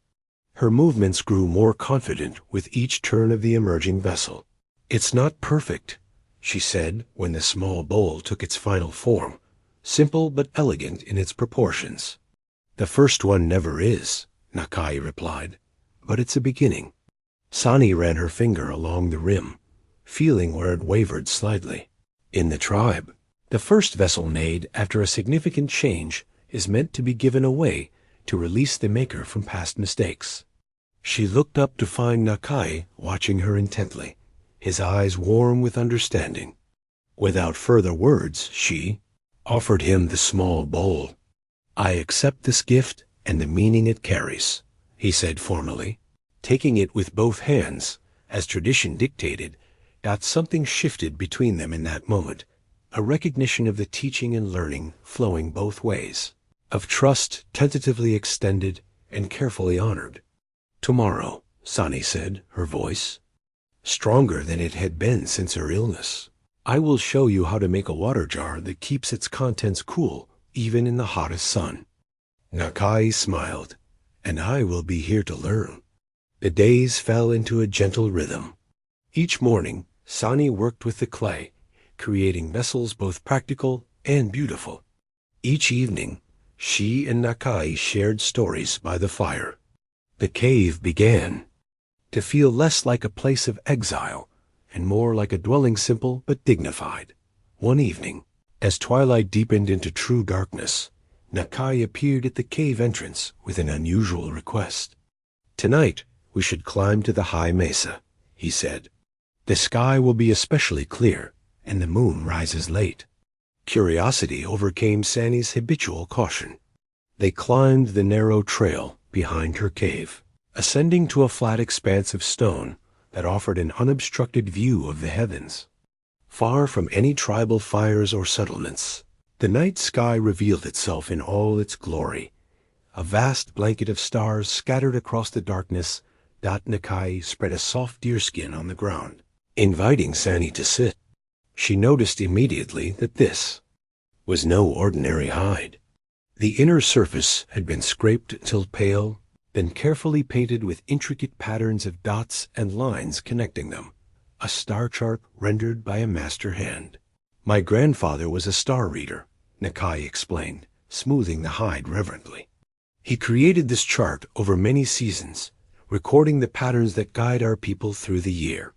Her movements grew more confident with each turn of the emerging vessel. "It's not perfect," she said when the small bowl took its final form, simple but elegant in its proportions. "The first one never is," Nakai replied, "but it's a beginning." Sani ran her finger along the rim, feeling where it wavered slightly. "In the tribe, the first vessel made after a significant change is meant to be given away to release the maker from past mistakes." She looked up to find Nakai watching her intently, his eyes warm with understanding. Without further words, she offered him the small bowl. "I accept this gift and the meaning it carries," he said formally, taking it with both hands, as tradition dictated. Something shifted between them in that moment, a recognition of the teaching and learning flowing both ways, of trust tentatively extended and carefully honored. "Tomorrow," Sani said, her voice stronger than it had been since her illness, "I will show you how to make a water jar that keeps its contents cool even in the hottest sun." Nakai smiled, "And I will be here to learn." The days fell into a gentle rhythm. Each morning, Sani worked with the clay, creating vessels both practical and beautiful. Each evening, she and Nakai shared stories by the fire. The cave began to feel less like a place of exile and more like a dwelling simple but dignified. One evening, as twilight deepened into true darkness, Nakai appeared at the cave entrance with an unusual request. "Tonight, we should climb to the high mesa," he said. "The sky will be especially clear, and the moon rises late." Curiosity overcame Sani's habitual caution. They climbed the narrow trail behind her cave, ascending to a flat expanse of stone that offered an unobstructed view of the heavens. Far from any tribal fires or settlements, the night sky revealed itself in all its glory. A vast blanket of stars scattered across the darkness. Nakai spread a soft deerskin on the ground, inviting Sani to sit. She noticed immediately that this was no ordinary hide. The inner surface had been scraped until pale, then carefully painted with intricate patterns of dots and lines connecting them, a star chart rendered by a master hand. "My grandfather was a star reader," Nakai explained, smoothing the hide reverently. "He created this chart over many seasons, recording the patterns that guide our people through the year."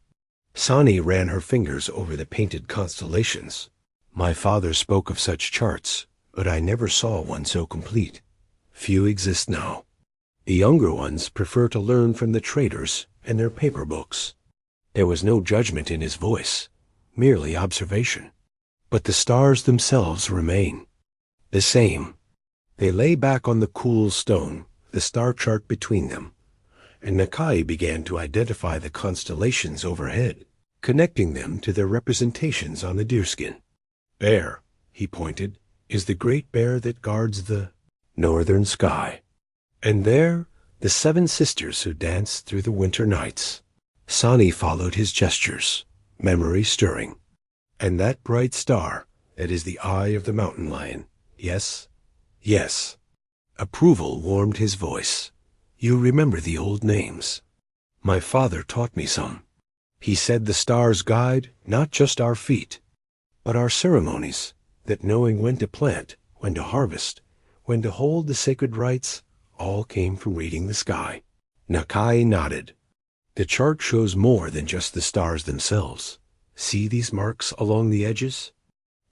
Sani ran her fingers over the painted constellations. "My father spoke of such charts, but I never saw one so complete. Few exist now. The younger ones prefer to learn from the traders and their paper books." There was no judgment in his voice, merely observation. "But the stars themselves remain the same." They lay back on the cool stone, the star chart between them, and Nakai began to identify the constellations overhead, connecting them to their representations on the deerskin. "Bear," he pointed, "is the great bear that guards the northern sky. And there, the 7 sisters who dance through the winter nights." Sani followed his gestures, memory stirring. "And that bright star, that is the eye of the mountain lion. Yes, yes." Approval warmed his voice. "You remember the old names. My father taught me some. He said the stars guide not just our feet, but our ceremonies, that knowing when to plant, when to harvest, when to hold the sacred rites, all came from reading the sky." Nakai nodded. "The chart shows more than just the stars themselves. See these marks along the edges?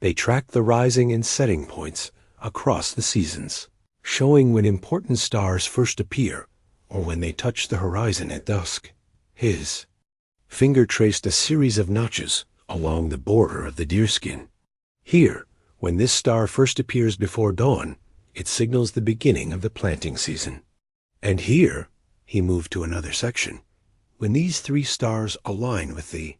They track the rising and setting points across the seasons, showing when important stars first appear or when they touch the horizon at dusk." His finger traced a series of notches along the border of the deerskin. "Here, when this star first appears before dawn, it signals the beginning of the planting season. And here," he moved to another section, "when these 3 stars align with the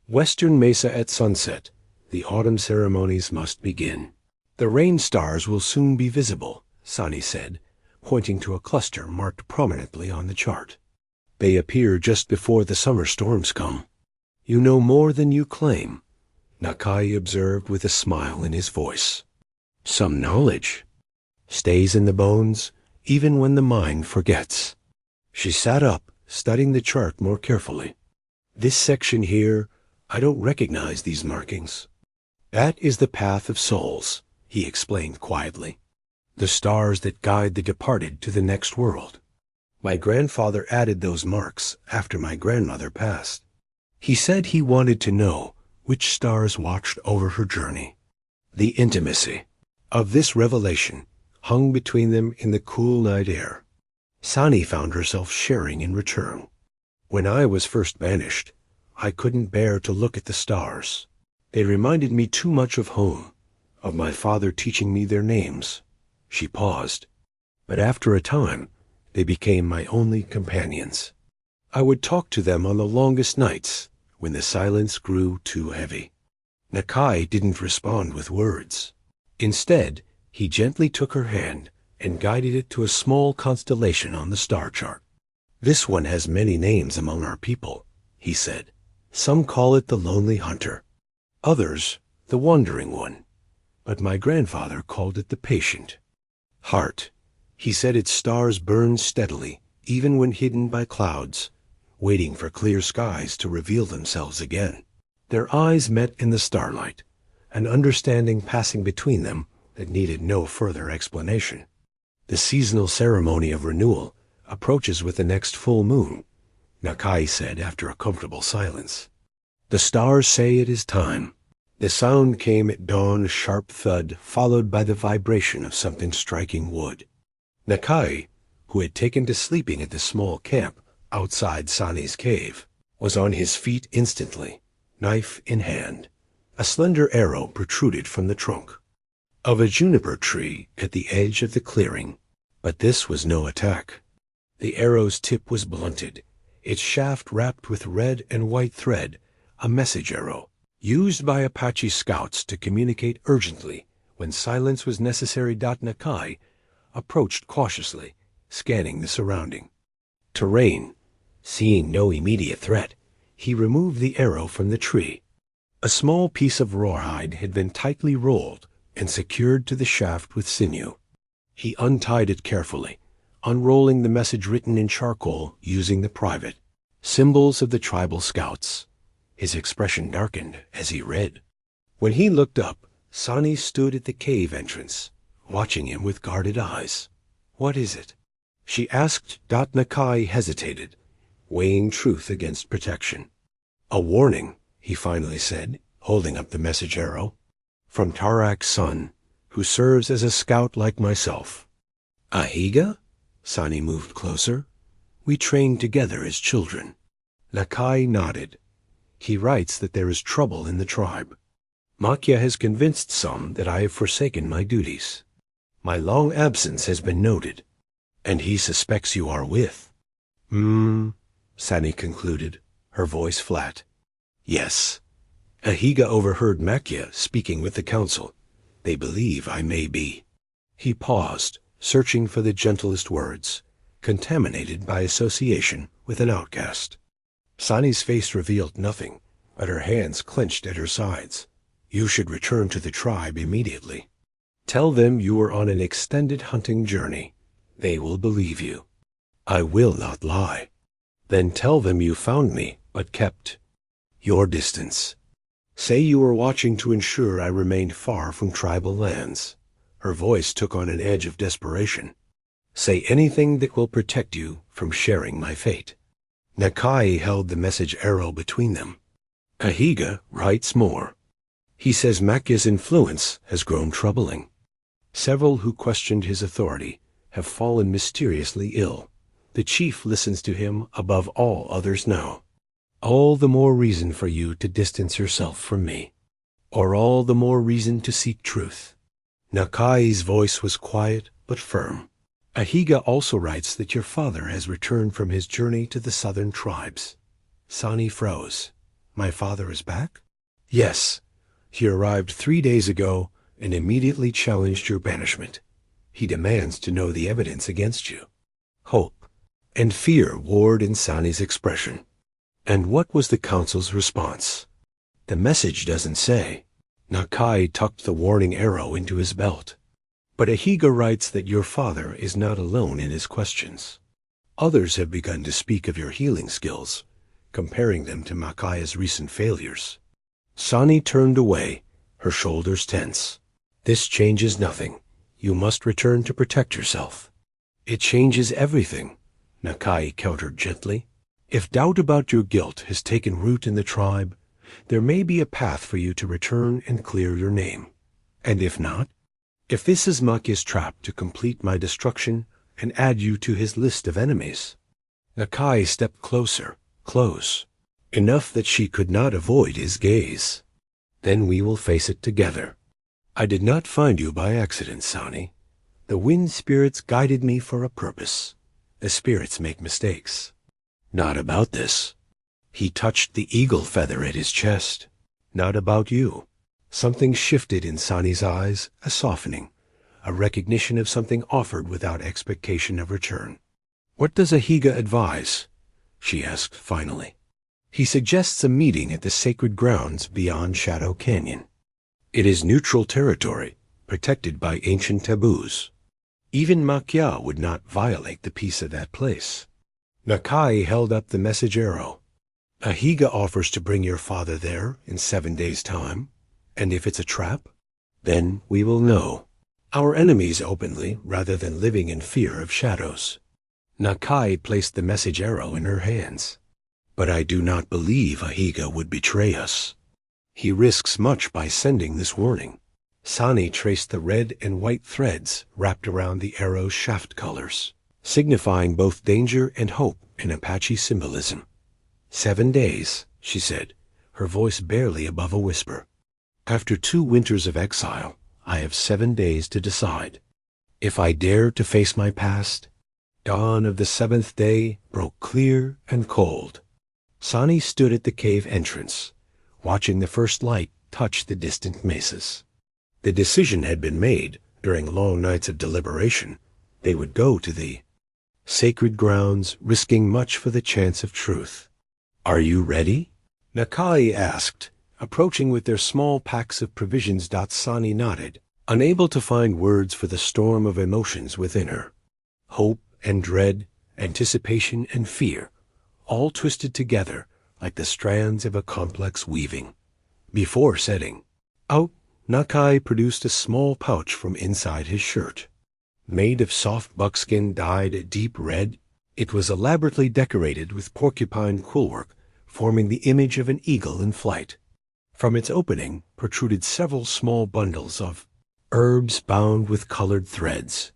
western mesa at sunset, the autumn ceremonies must begin." "The rain stars will soon be visible," Sani said, pointing to a cluster marked prominently on the chart. "They appear just before the summer storms come." "You know more than you claim," Nakai observed with a smile in his voice. "Some knowledge stays in the bones even when the mind forgets." She sat up, studying the chart more carefully. "This section here, I don't recognize these markings." "That is the path of souls," he explained quietly. "The stars that guide the departed to the next world. My grandfather added those marks after my grandmother passed. He said he wanted to know which stars watched over her journey." The intimacy of this revelation hung between them in the cool night air. Sani found herself sharing in return. "When I was first banished, I couldn't bear to look at the stars. They reminded me too much of home, of my father teaching me their names." She paused. "But after a time, they became my only companions. I would talk to them on the longest nights when the silence grew too heavy." Nakai didn't respond with words. Instead, he gently took her hand and guided it to a small constellation on the star chart. "This one has many names among our people," he said. "Some call it the Lonely Hunter, others the Wandering One, but my grandfather called it the Patient Heart. He said its stars burned steadily, even when hidden by clouds, waiting for clear skies to reveal themselves again. Their eyes met in the starlight, an understanding passing between them that needed no further explanation. The seasonal ceremony of renewal approaches with the next full moon, Nakai said after a comfortable silence. The stars say it is time. The sound came at dawn, a sharp thud, followed by the vibration of something striking wood. Nakai, who had taken to sleeping at the small camp outside Sani's cave, was on his feet instantly, knife in hand. A slender arrow protruded from the trunk of a juniper tree at the edge of the clearing, but this was no attack. The arrow's tip was blunted, its shaft wrapped with red and white thread, a message arrow, used by Apache scouts to communicate urgently when silence was necessary. Nakai approached cautiously, scanning the surrounding terrain. Seeing no immediate threat, he removed the arrow from the tree. A small piece of rawhide had been tightly rolled and secured to the shaft with sinew. He untied it carefully, unrolling the message written in charcoal using the private symbols of the tribal scouts. His expression darkened as he read. When he looked up, Sani stood at the cave entrance, watching him with guarded eyes. "What is it?" she asked. Nakai hesitated, weighing truth against protection. "A warning," he finally said, holding up the message arrow. "From Tarak's son, who serves as a scout like myself." "Ahiga?" Sani moved closer. "We trained together as children." Nakai nodded. "He writes that there is trouble in the tribe. Makya has convinced some that I have forsaken my duties. My long absence has been noted, and he suspects you are with." Sani concluded, her voice flat. "Yes. Ahiga overheard Makya speaking with the council. They believe I may be." He paused, searching for the gentlest words, contaminated by association with an outcast. Sani's face revealed nothing, but her hands clenched at her sides. "You should return to the tribe immediately. Tell them you were on an extended hunting journey. They will believe you." "I will not lie." "Then tell them you found me, but kept your distance. Say you were watching to ensure I remained far from tribal lands." Her voice took on an edge of desperation. "Say anything that will protect you from sharing my fate." Nakai held the message arrow between them. "Ahiga writes more. He says Makya's influence has grown troubling. Several who questioned his authority have fallen mysteriously ill. The chief listens to him above all others now. All the more reason for you to distance yourself from me, or all the more reason to seek truth." Nakai's voice was quiet but firm. "Ahiga also writes that your father has returned from his journey to the southern tribes." Sani froze. "My father is back?" "Yes. He arrived 3 days ago and immediately challenged your banishment. He demands to know the evidence against you." Hope and fear warred in Sani's expression. "And what was the council's response?" "The message doesn't say." Nakai tucked the warning arrow into his belt. "But Ahiga writes that your father is not alone in his questions. Others have begun to speak of your healing skills, comparing them to Makaya's recent failures." Sani turned away, her shoulders tense. "This changes nothing. You must return to protect yourself." "It changes everything," Nakai countered gently. "If doubt about your guilt has taken root in the tribe, there may be a path for you to return and clear your name. And if not, if this is Makya's trap to complete my destruction and add you to his list of enemies." Nakai stepped closer, close, enough that she could not avoid his gaze. "Then we will face it together. I did not find you by accident, Sani. The wind spirits guided me for a purpose. The spirits make mistakes." "Not about this." He touched the eagle feather at his chest. "Not about you." Something shifted in Sani's eyes, a softening, a recognition of something offered without expectation of return. "What does Ahiga advise?" she asked finally. "He suggests a meeting at the sacred grounds beyond Shadow Canyon. It is neutral territory, protected by ancient taboos. Even Makya would not violate the peace of that place." Nakai held up the message arrow. Ahiga offers to bring your father there in 7 days' time, and if it's a trap, then we will know. Our enemies openly, rather than living in fear of shadows. Nakai placed the message arrow in her hands. But I do not believe Ahiga would betray us. He risks much by sending this warning. Sani traced the red and white threads wrapped around the arrow's shaft colors, signifying both danger and hope in Apache symbolism. 7 days, she said, her voice barely above a whisper. After 2 winters of exile, I have 7 days to decide. If I dare to face my past, dawn of the 7th day broke clear and cold. Sani stood at the cave entrance, watching the first light touch the distant mesas. The decision had been made during long nights of deliberation. They would go to the sacred grounds, risking much for the chance of truth. Are you ready? Nakai asked, approaching with their small packs of provisions. Sani nodded, unable to find words for the storm of emotions within her. Hope and dread, anticipation and fear, all twisted together like the strands of a complex weaving. Before setting out, Nakai produced a small pouch from inside his shirt. Made of soft buckskin dyed a deep red, it was elaborately decorated with porcupine quillwork, forming the image of an eagle in flight. From its opening protruded several small bundles of herbs bound with colored threads.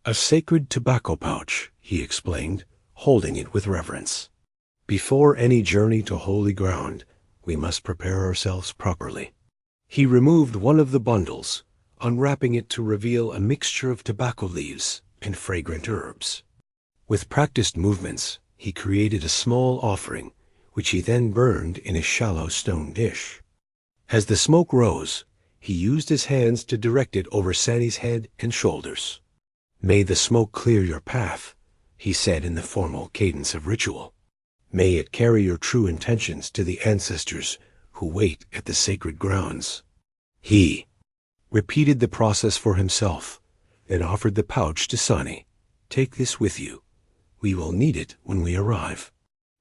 A sacred tobacco pouch, he explained, holding it with reverence. Before any journey to holy ground, we must prepare ourselves properly. He removed one of the bundles, unwrapping it to reveal a mixture of tobacco leaves and fragrant herbs. With practiced movements, he created a small offering, which he then burned in a shallow stone dish. As the smoke rose, he used his hands to direct it over Sani's head and shoulders. May the smoke clear your path, he said in the formal cadence of ritual. May it carry your true intentions to the ancestors who wait at the sacred grounds. He repeated the process for himself, then offered the pouch to Sani. Take this with you. We will need it when we arrive.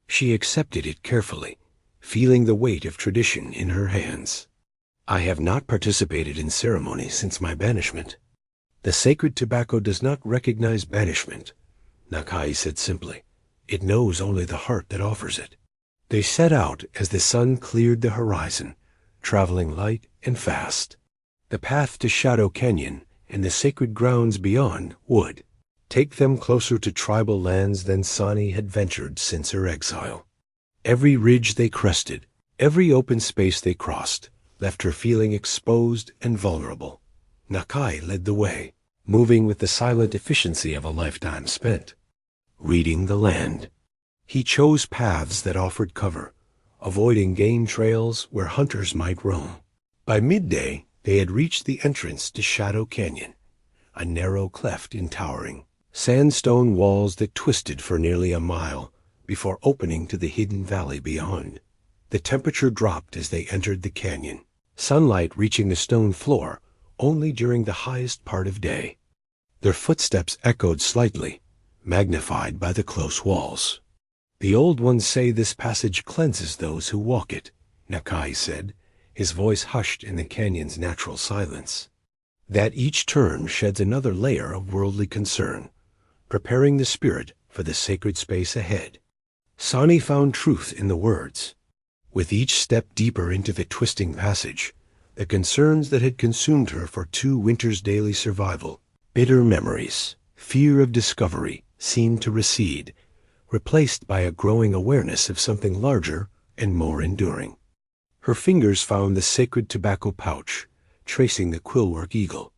She accepted it carefully, feeling the weight of tradition in her hands. I have not participated in ceremony since my banishment. The sacred tobacco does not recognize banishment, Nakai said simply. It knows only the heart that offers it. They set out as the sun cleared the horizon, traveling light and fast. The path to Shadow Canyon and the sacred grounds beyond would take them closer to tribal lands than Sani had ventured since her exile. Every ridge they crested, every open space they crossed, left her feeling exposed and vulnerable. Nakai led the way, moving with the silent efficiency of a lifetime spent reading the land. He chose paths that offered cover, avoiding game trails where hunters might roam. By midday, they had reached the entrance to Shadow Canyon, a narrow cleft in towering sandstone walls that twisted for nearly a mile before opening to the hidden valley beyond. The temperature dropped as they entered the canyon, sunlight reaching the stone floor only during the highest part of day. Their footsteps echoed slightly, magnified by the close walls. The old ones say this passage cleanses those who walk it, Nakai said, his voice hushed in the canyon's natural silence. That each turn sheds another layer of worldly concern, preparing the spirit for the sacred space ahead. Sani found truth in the words. With each step deeper into the twisting passage, the concerns that had consumed her for 2 winters' daily survival, bitter memories, fear of discovery, seemed to recede, replaced by a growing awareness of something larger and more enduring. Her fingers found the sacred tobacco pouch, tracing the quillwork eagle.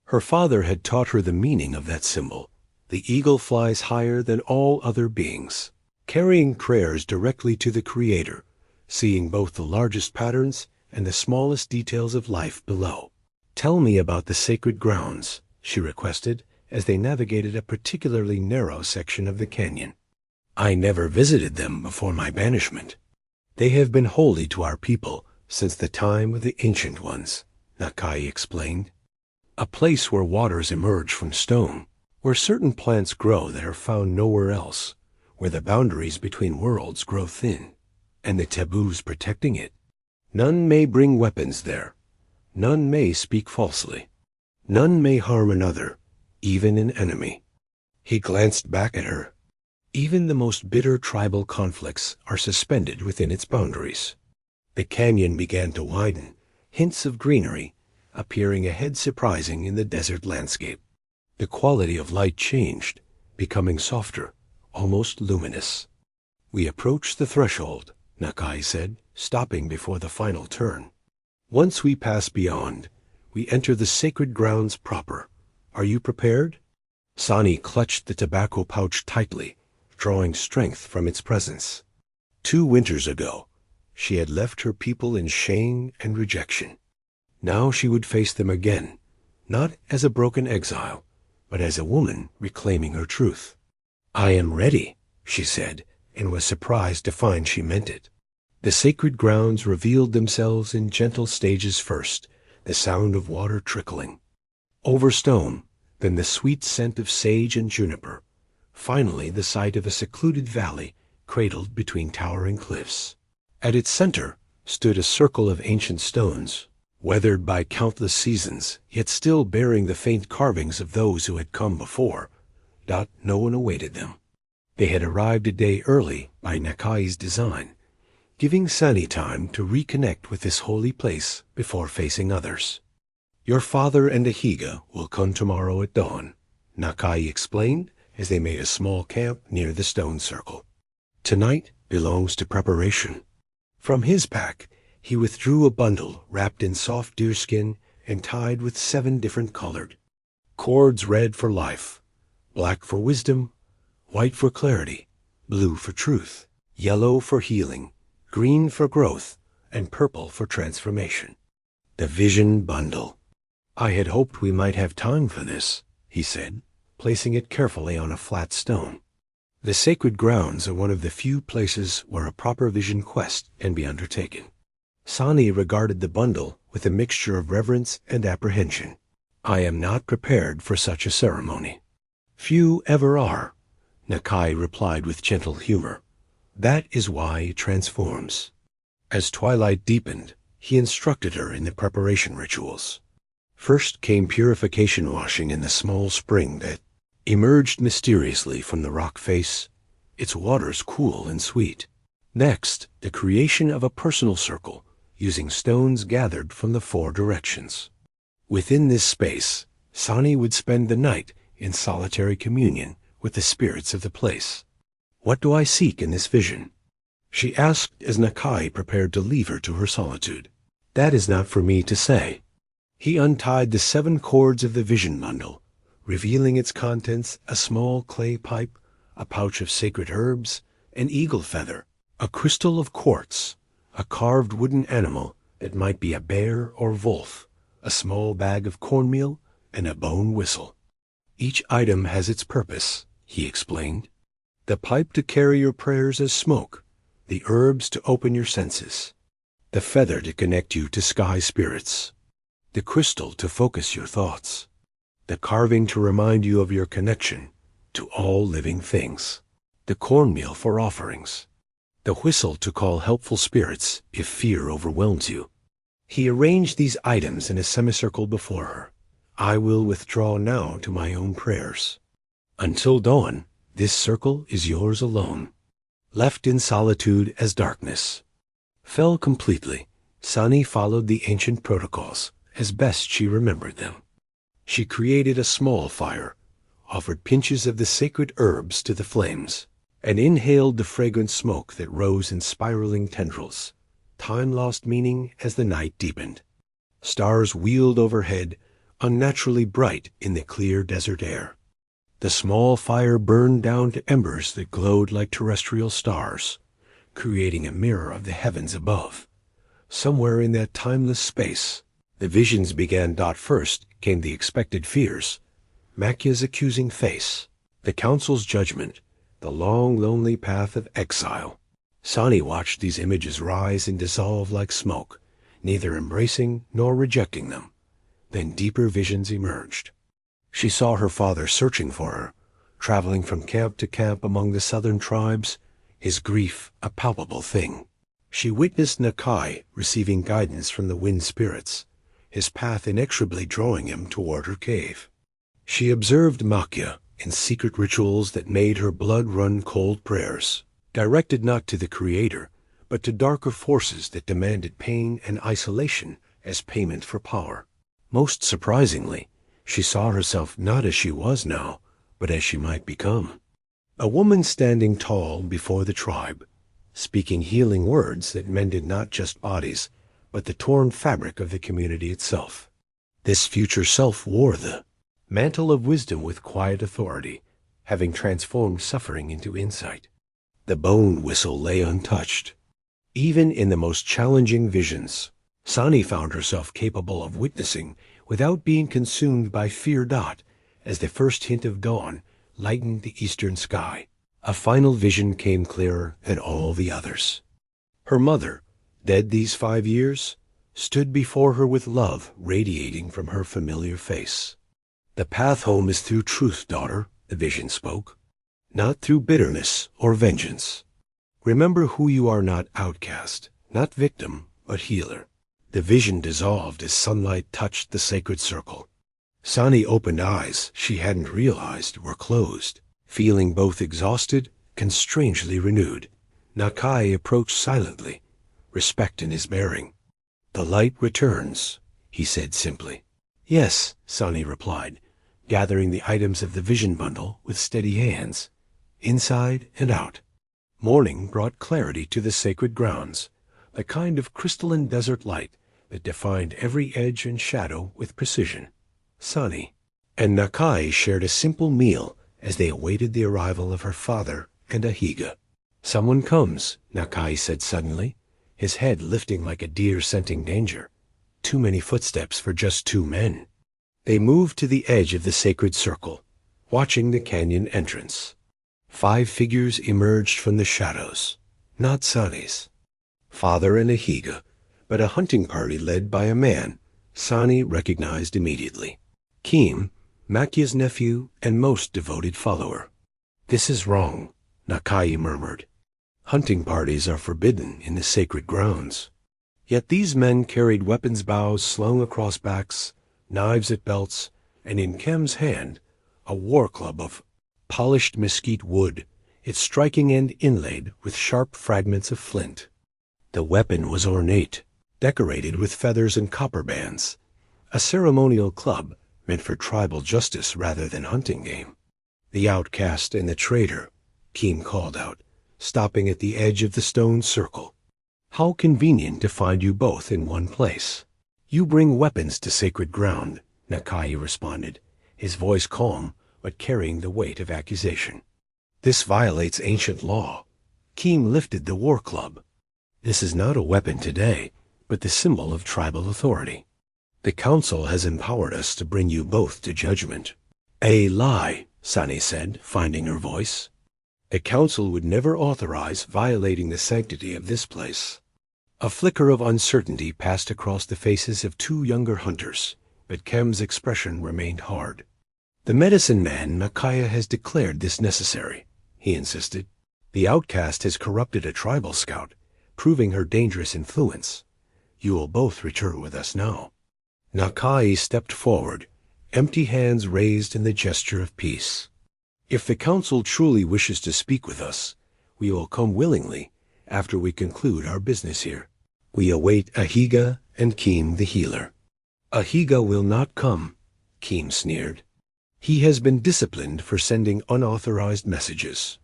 Her father had taught her the meaning of that symbol. The eagle flies higher than all other beings, carrying prayers directly to the Creator, seeing both the largest patterns and the smallest details of life below. Tell me about the sacred grounds, she requested, as they navigated a particularly narrow section of the canyon. I never visited them before my banishment. They have been holy to our people since the time of the ancient ones, Nakai explained. A place where waters emerge from stone, where certain plants grow that are found nowhere else, where the boundaries between worlds grow thin. and the taboos protecting it. None may bring weapons there. None may speak falsely. None may harm another, even an enemy. He glanced back at her. Even the most bitter tribal conflicts are suspended within its boundaries. The canyon began to widen, hints of greenery appearing ahead surprising in the desert landscape. The quality of light changed, becoming softer, almost luminous. We approached the threshold, Nakai said, stopping before the final turn. Once we pass beyond, we enter the sacred grounds proper. Are you prepared? Sani clutched the tobacco pouch tightly, drawing strength from its presence. 2 winters ago, she had left her people in shame and rejection. Now she would face them again, not as a broken exile, but as a woman reclaiming her truth. I am ready, she said, and was surprised to find she meant it. The sacred grounds revealed themselves in gentle stages first, the sound of water trickling. Over stone, then the sweet scent of sage and juniper. Finally, the sight of a secluded valley cradled between towering cliffs. At its center stood a circle of ancient stones, weathered by countless seasons, yet still bearing the faint carvings of those who had come before. No one awaited them. They had arrived a day early by Nakai's design, giving Sani time to reconnect with this holy place before facing others. Your father and Ahiga will come tomorrow at dawn, Nakai explained as they made a small camp near the stone circle. Tonight belongs to preparation. From his pack, he withdrew a bundle wrapped in soft deerskin and tied with 7 different colored cords: red for life, black for wisdom, white for clarity, blue for truth, yellow for healing, green for growth, and purple for transformation. The Vision Bundle. I had hoped we might have time for this, he said, placing it carefully on a flat stone. The sacred grounds are one of the few places where a proper vision quest can be undertaken. Sani regarded the bundle with a mixture of reverence and apprehension. I am not prepared for such a ceremony. Few ever are, Nakai replied with gentle humor. That is why it transforms. As twilight deepened, he instructed her in the preparation rituals. First came purification washing in the small spring that emerged mysteriously from the rock face, its waters cool and sweet. Next, the creation of a personal circle, using stones gathered from the 4 directions. Within this space, Sani would spend the night in solitary communion with the spirits of the place. What do I seek in this vision? She asked as Nakai prepared to leave her to her solitude. That is not for me to say. He untied the 7 cords of the vision bundle, revealing its contents: a small clay pipe, a pouch of sacred herbs, an eagle feather, a crystal of quartz, a carved wooden animal that might be a bear or wolf, a small bag of cornmeal, and a bone whistle. Each item has its purpose, he explained. The pipe to carry your prayers as smoke, the herbs to open your senses, the feather to connect you to sky spirits, the crystal to focus your thoughts, the carving to remind you of your connection to all living things, the cornmeal for offerings, the whistle to call helpful spirits if fear overwhelms you. He arranged these items in a semicircle before her. I will withdraw now to my own prayers. Until dawn, this circle is yours alone. Left in solitude as darkness fell completely, Sani followed the ancient protocols as best she remembered them. She created a small fire, offered pinches of the sacred herbs to the flames, and inhaled the fragrant smoke that rose in spiraling tendrils. Time lost meaning as the night deepened. Stars wheeled overhead, unnaturally bright in the clear desert air. The small fire burned down to embers that glowed like terrestrial stars, creating a mirror of the heavens above. Somewhere in that timeless space, the visions began. First came the expected fears, Machia's accusing face, the council's judgment, the long, lonely path of exile. Sani watched these images rise and dissolve like smoke, neither embracing nor rejecting them. Then deeper visions emerged. She saw her father searching for her, traveling from camp to camp among the southern tribes, his grief a palpable thing. She witnessed Nakai receiving guidance from the wind spirits, his path inexorably drawing him toward her cave. She observed Makya in secret rituals that made her blood run cold, prayers directed not to the Creator, but to darker forces that demanded pain and isolation as payment for power. Most surprisingly, she saw herself not as she was now, but as she might become. A woman standing tall before the tribe, speaking healing words that mended not just bodies, but the torn fabric of the community itself. This future self wore the mantle of wisdom with quiet authority, having transformed suffering into insight. The bone whistle lay untouched. Even in the most challenging visions, Sani found herself capable of witnessing without being consumed by fear. As the first hint of dawn lightened the eastern sky, a final vision came clearer than all the others. Her mother, dead these 5 years, stood before her with love radiating from her familiar face. "The path home is through truth, daughter," the vision spoke, "not through bitterness or vengeance. Remember who you are, not outcast, not victim, but healer." The vision dissolved as sunlight touched the sacred circle. Sani opened eyes she hadn't realized were closed, feeling both exhausted and strangely renewed. Nakai approached silently, respect in his bearing. "The light returns," he said simply. "Yes," Sani replied, gathering the items of the vision bundle with steady hands, inside and out. Morning brought clarity to the sacred grounds, the kind of crystalline desert light that defined every edge and shadow with precision. Sani and Nakai shared a simple meal as they awaited the arrival of her father and Ahiga. "Someone comes," Nakai said suddenly, his head lifting like a deer scenting danger. Too many footsteps for just 2 men. They moved to the edge of the sacred circle, watching the canyon entrance. 5 figures emerged from the shadows, not Sani's father and Ahiga, but a hunting party led by a man Sani recognized immediately. Keem, Makya's nephew and most devoted follower. "This is wrong," Nakai murmured. "Hunting parties are forbidden in the sacred grounds." Yet these men carried weapons bows slung across backs, knives at belts, and in Kem's hand, a war club of polished mesquite wood, its striking end inlaid with sharp fragments of flint. The weapon was ornate, decorated with feathers and copper bands, a ceremonial club meant for tribal justice rather than hunting game. "The outcast and the traitor," Keem called out, stopping at the edge of the stone circle. "How convenient to find you both in one place." "You bring weapons to sacred ground," Nakai responded, his voice calm but carrying the weight of accusation. "This violates ancient law." Keem lifted the war club. "This is not a weapon today, but the symbol of tribal authority. The council has empowered us to bring you both to judgment." "A lie," Sani said, finding her voice. "The council would never authorize violating the sanctity of this place." A flicker of uncertainty passed across the faces of 2 younger hunters, but Kem's expression remained hard. "The medicine man Makaya has declared this necessary," he insisted. "The outcast has corrupted a tribal scout, proving her dangerous influence. You will both return with us now." Nakai stepped forward, empty hands raised in the gesture of peace. "If the council truly wishes to speak with us, we will come willingly after we conclude our business here. We await Ahiga and Keem the healer." "Ahiga will not come," Keem sneered. "He has been disciplined for sending unauthorized messages,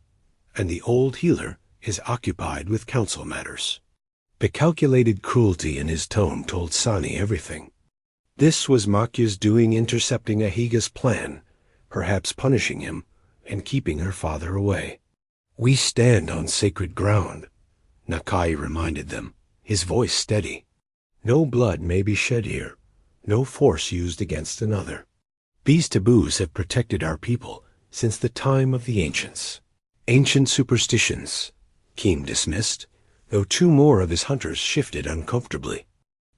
and the old healer is occupied with council matters." The calculated cruelty in his tone told Sani everything. This was Makya's doing, intercepting Ahiga's plan, perhaps punishing him and keeping her father away. "We stand on sacred ground," Nakai reminded them, his voice steady. "No blood may be shed here, no force used against another. These taboos have protected our people since the time of the ancients." "Ancient superstitions," Keem dismissed, though 2 more of his hunters shifted uncomfortably.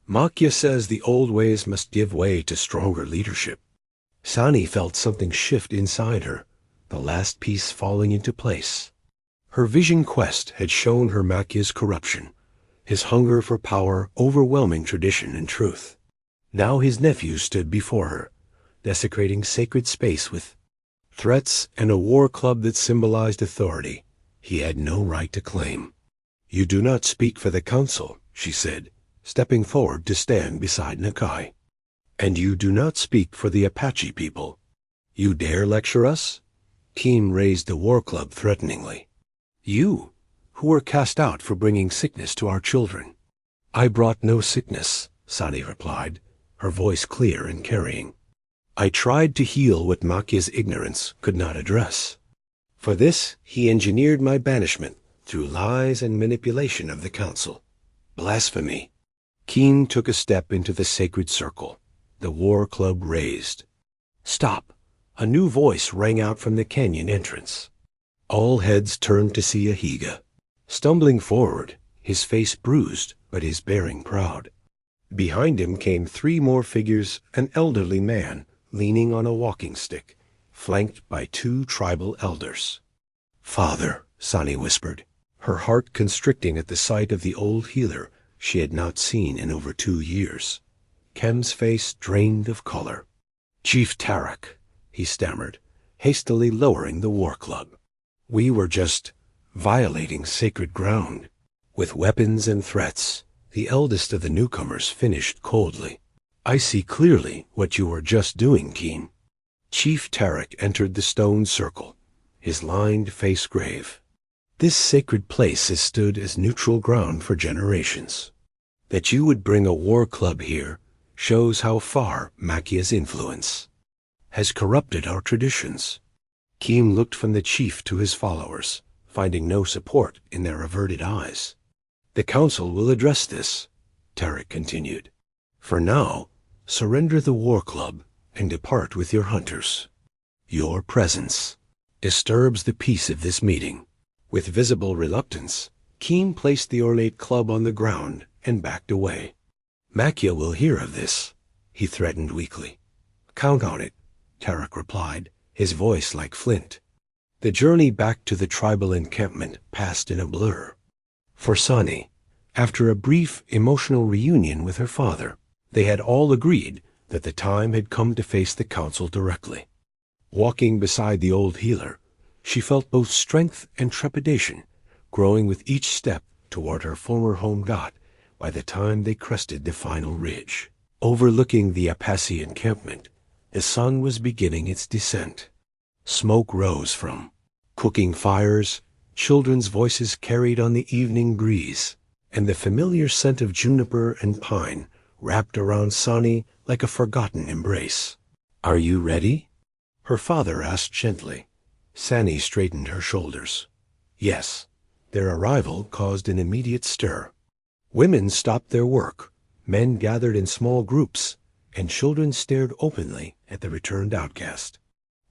"Makya says the old ways must give way to stronger leadership." Sani felt something shift inside her, the last piece falling into place. Her vision quest had shown her Makya's corruption, his hunger for power overwhelming tradition and truth. Now his nephew stood before her, desecrating sacred space with threats and a war club that symbolized authority he had no right to claim. "You do not speak for the council," she said, stepping forward to stand beside Nakai. "And you do not speak for the Apache people. You dare lecture us?" Keem raised the war club threateningly. "You, who were cast out for bringing sickness to our children." "I brought no sickness," Sani replied, her voice clear and carrying. "I tried to heal what Makia's ignorance could not address. For this, he engineered my banishment through lies and manipulation of the council. Blasphemy." Keen took a step into the sacred circle, the war club raised. "Stop!" A new voice rang out from the canyon entrance. All heads turned to see Ahiga. Stumbling forward, his face bruised, but his bearing proud. Behind him came 3 more figures, an elderly man leaning on a walking stick, flanked by 2 tribal elders. "Father," Sani whispered, her heart constricting at the sight of the old healer she had not seen in over 2 years. Kem's face drained of color. "Chief Tarak," he stammered, hastily lowering the war club. "We were just violating sacred ground." With weapons and threats, the eldest of the newcomers finished coldly. "I see clearly what you were just doing, Keen." Chief Tarak entered the stone circle, his lined face grave. "This sacred place has stood as neutral ground for generations. That you would bring a war club here shows how far Makia's influence has corrupted our traditions." Keem looked from the chief to his followers, finding no support in their averted eyes. "The council will address this," Tarak continued. "For now, surrender the war club and depart with your hunters. Your presence disturbs the peace of this meeting." With visible reluctance, Keem placed the ornate club on the ground and backed away. "Makia will hear of this," he threatened weakly. "Count on it," Tarak replied, his voice like flint. The journey back to the tribal encampment passed in a blur. For Sani, after a brief emotional reunion with her father, they had all agreed that the time had come to face the council directly. Walking beside the old healer, she felt both strength and trepidation growing with each step toward her former home dot by the time they crested the final ridge. Overlooking the Apache encampment, the sun was beginning its descent. Smoke rose from cooking fires, children's voices carried on the evening breeze, and the familiar scent of juniper and pine wrapped around Sani like a forgotten embrace. "Are you ready?" her father asked gently. Sani straightened her shoulders. Yes. Their arrival caused an immediate stir. Women stopped their work, men gathered in small groups, and children stared openly at the returned outcast.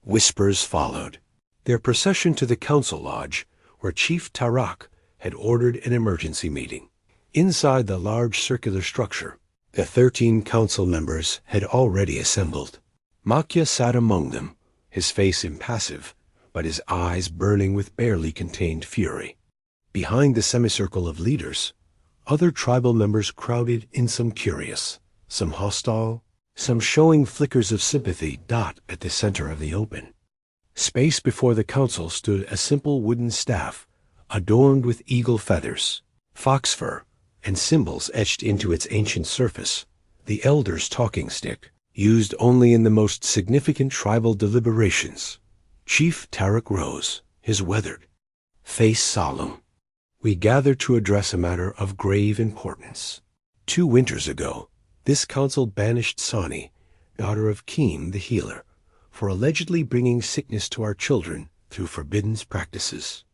Whispers followed. Their procession to the council lodge, where Chief Tarak had ordered an emergency meeting. Inside the large circular structure, the 13 council members had already assembled. Makia sat among them, his face impassive, but his eyes burning with barely contained fury. Behind the semicircle of leaders, other tribal members crowded in, some curious, some hostile, some showing flickers of sympathy dot at the center of the open. Space before the council stood a simple wooden staff adorned with eagle feathers, fox fur, and symbols etched into its ancient surface, the elder's talking stick, used only in the most significant tribal deliberations. Chief Tarak rose, his weathered face solemn. "We gather to address a matter of grave importance. 2 winters ago, this council banished Sani, daughter of Keem the healer, for allegedly bringing sickness to our children through forbidden practices."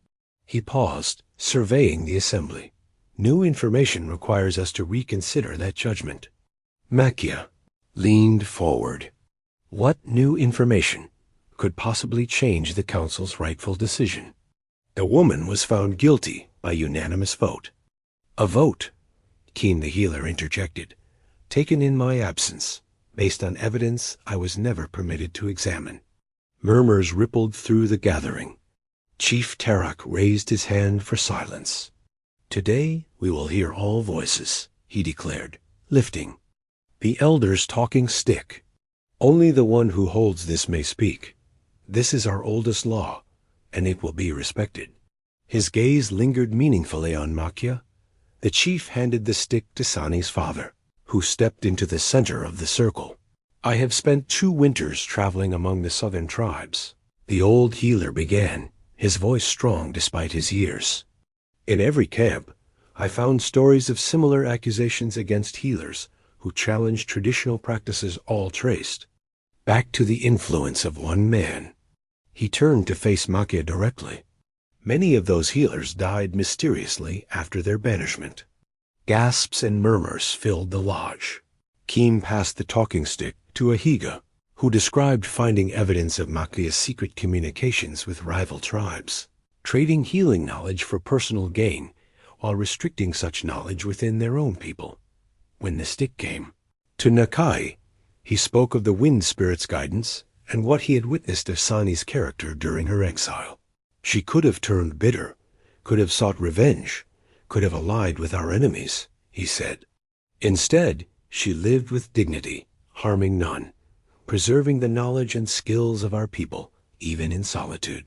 He paused, surveying the assembly. "New information requires us to reconsider that judgment." Makia leaned forward. What new information could possibly change the council's rightful decision? The woman was found guilty by unanimous vote. "A vote," Keen the healer interjected, "taken in my absence, based on evidence I was never permitted to examine." Murmurs rippled through the gathering. Chief Tarak raised his hand for silence. Today we will hear all voices, he declared, lifting the elder's talking stick. Only the one who holds this may speak. This is our oldest law, and it will be respected. His gaze lingered meaningfully on Makia. The chief handed the stick to Sani's father, who stepped into the center of the circle. I have spent 2 winters traveling among the southern tribes. The old healer began, his voice strong despite his years. In every camp, I found stories of similar accusations against healers who challenged traditional practices all traced back to the influence of one man. He turned to face Makia directly. Many of those healers died mysteriously after their banishment. Gasps and murmurs filled the lodge. Keem passed the talking stick to Ahiga, who described finding evidence of Makia's secret communications with rival tribes, trading healing knowledge for personal gain while restricting such knowledge within their own people. When the stick came to Nakai, he spoke of the wind spirit's guidance and what he had witnessed of Sani's character during her exile. She could have turned bitter, could have sought revenge, could have allied with our enemies, he said. Instead, she lived with dignity, harming none, preserving the knowledge and skills of our people, even in solitude.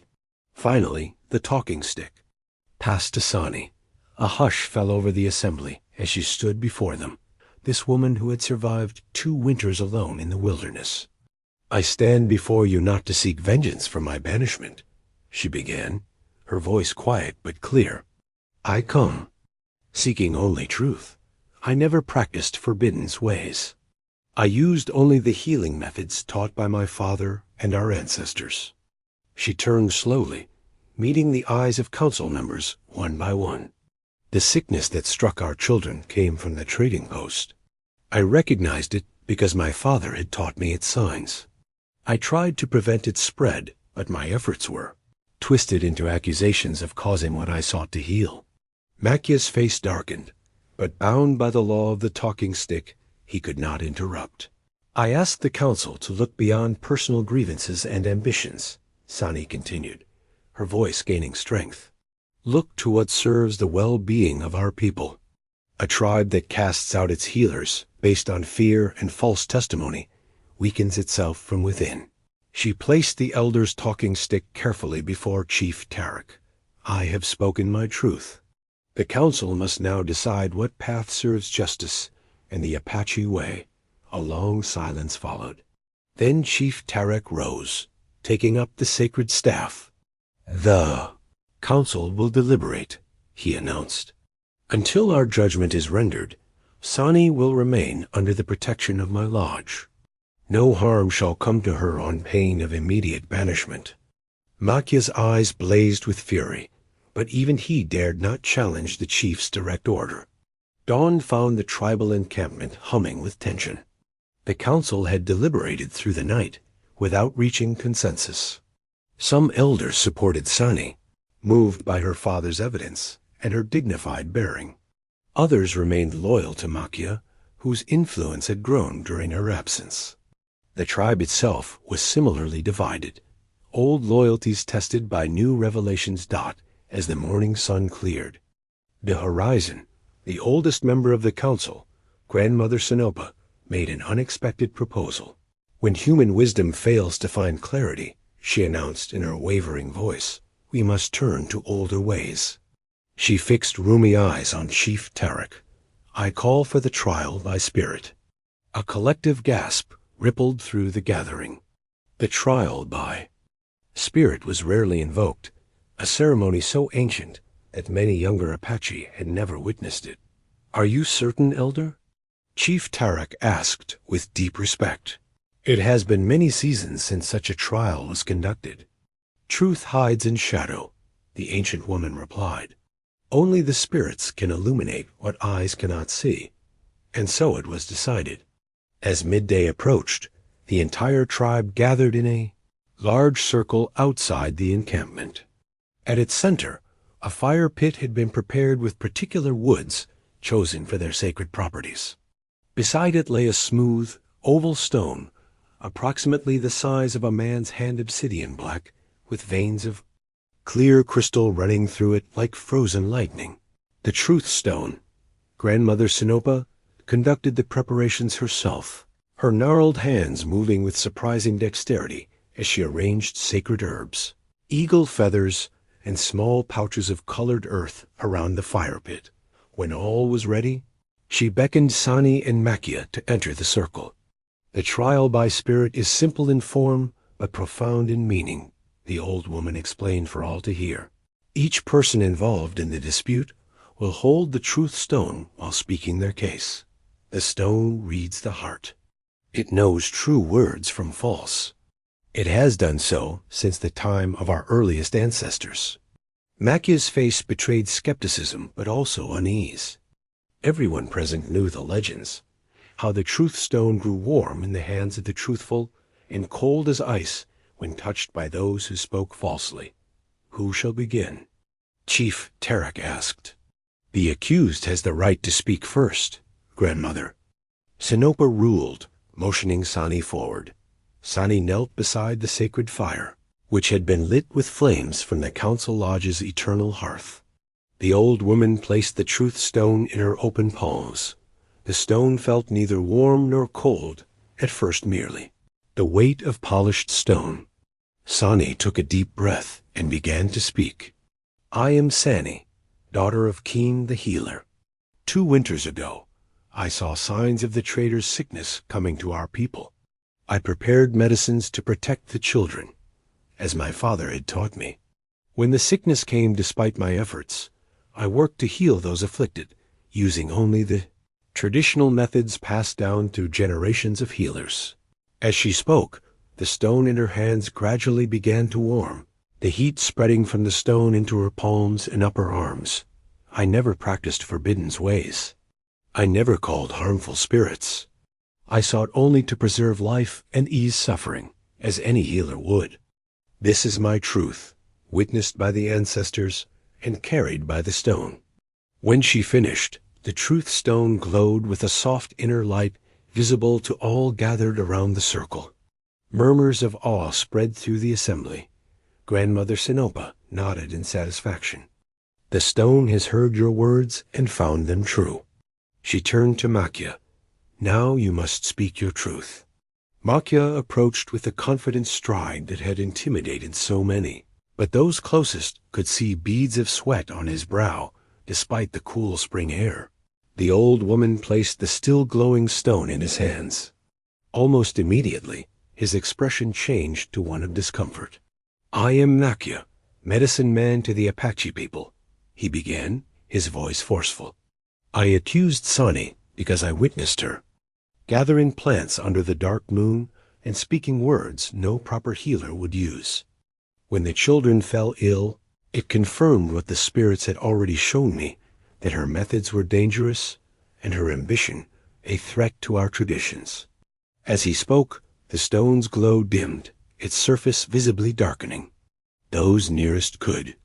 Finally, the talking stick passed to Sani. A hush fell over the assembly as she stood before them, this woman who had survived 2 winters alone in the wilderness. I stand before you not to seek vengeance for my banishment, she began, her voice quiet but clear. I come, seeking only truth. I never practiced forbidden's ways. I used only the healing methods taught by my father and our ancestors. She turned slowly, meeting the eyes of council members one by one. The sickness that struck our children came from the trading post. I recognized it because my father had taught me its signs. I tried to prevent its spread, but my efforts were twisted into accusations of causing what I sought to heal. Makia's face darkened, but bound by the law of the talking stick, he could not interrupt. I asked the council to look beyond personal grievances and ambitions, Sani continued, her voice gaining strength. Look to what serves the well-being of our people. A tribe that casts out its healers based on fear and false testimony weakens itself from within. She placed the elder's talking stick carefully before Chief Tarek. I have spoken my truth. The council must now decide what path serves justice and the Apache way. A long silence followed. Then Chief Tarek rose, taking up the sacred staff. The council will deliberate, he announced. Until our judgment is rendered, Sani will remain under the protection of my lodge. No harm shall come to her on pain of immediate banishment. Makia's eyes blazed with fury, but even he dared not challenge the chief's direct order. Dawn found the tribal encampment humming with tension. The council had deliberated through the night without reaching consensus. Some elders supported Sani, moved by her father's evidence and her dignified bearing. Others remained loyal to Makia, whose influence had grown during her absence. The tribe itself was similarly divided, old loyalties tested by new revelations as the morning sun cleared. The horizon, the oldest member of the council, Grandmother Sinopa, made an unexpected proposal. When human wisdom fails to find clarity, she announced in her wavering voice, we must turn to older ways. She fixed rheumy eyes on Chief Tarek. I call for the trial by spirit. A collective gasp rippled through the gathering. The trial by spirit was rarely invoked, a ceremony so ancient that many younger Apache had never witnessed it. Are you certain, Elder? Chief Tarek asked with deep respect. It has been many seasons since such a trial was conducted. Truth hides in shadow, the ancient woman replied. Only the spirits can illuminate what eyes cannot see. And so it was decided. As midday approached, the entire tribe gathered in a large circle outside the encampment. At its center, a fire pit had been prepared with particular woods chosen for their sacred properties. Beside it lay a smooth, oval stone, approximately the size of a man's hand, obsidian black, with veins of clear crystal running through it like frozen lightning. The Truth Stone. Grandmother Sinopa conducted the preparations herself, her gnarled hands moving with surprising dexterity as she arranged sacred herbs, eagle feathers, and small pouches of colored earth around the fire pit. When all was ready, she beckoned Sani and Makia to enter the circle. The trial by spirit is simple in form, but profound in meaning, the old woman explained for all to hear. Each person involved in the dispute will hold the truth stone while speaking their case. The stone reads the heart. It knows true words from false. It has done so since the time of our earliest ancestors. Makia's face betrayed skepticism, but also unease. Everyone present knew the legends, how the truth stone grew warm in the hands of the truthful and cold as ice when touched by those who spoke falsely. Who shall begin? Chief Tarek asked. The accused has the right to speak first, grandmother. Sinopa ruled, motioning Sani forward. Sani knelt beside the sacred fire, which had been lit with flames from the council lodge's eternal hearth. The old woman placed the truth stone in her open palms. The stone felt neither warm nor cold, at first merely the weight of polished stone. Sani took a deep breath and began to speak. I am Sani, daughter of Keen the Healer. 2 winters ago, I saw signs of the trader's sickness coming to our people. I prepared medicines to protect the children, as my father had taught me. When the sickness came despite my efforts, I worked to heal those afflicted, using only the traditional methods passed down through generations of healers. As she spoke, the stone in her hands gradually began to warm, the heat spreading from the stone into her palms and upper arms. I never practiced forbidden's ways. I never called harmful spirits. I sought only to preserve life and ease suffering, as any healer would. This is my truth, witnessed by the ancestors and carried by the stone. When she finished, the truth stone glowed with a soft inner light visible to all gathered around the circle. Murmurs of awe spread through the assembly. Grandmother Sinopa nodded in satisfaction. The stone has heard your words and found them true. She turned to Makia. Now you must speak your truth. Makia approached with the confident stride that had intimidated so many, but those closest could see beads of sweat on his brow despite the cool spring air. The old woman placed the still glowing stone in his hands. Almost immediately, his expression changed to one of discomfort. I am Makia, medicine man to the Apache people, he began, his voice forceful. I accused Sani because I witnessed her, gathering plants under the dark moon and speaking words no proper healer would use. When the children fell ill, it confirmed what the spirits had already shown me, that her methods were dangerous and her ambition a threat to our traditions. As he spoke, the stone's glow dimmed, its surface visibly darkening. Those nearest could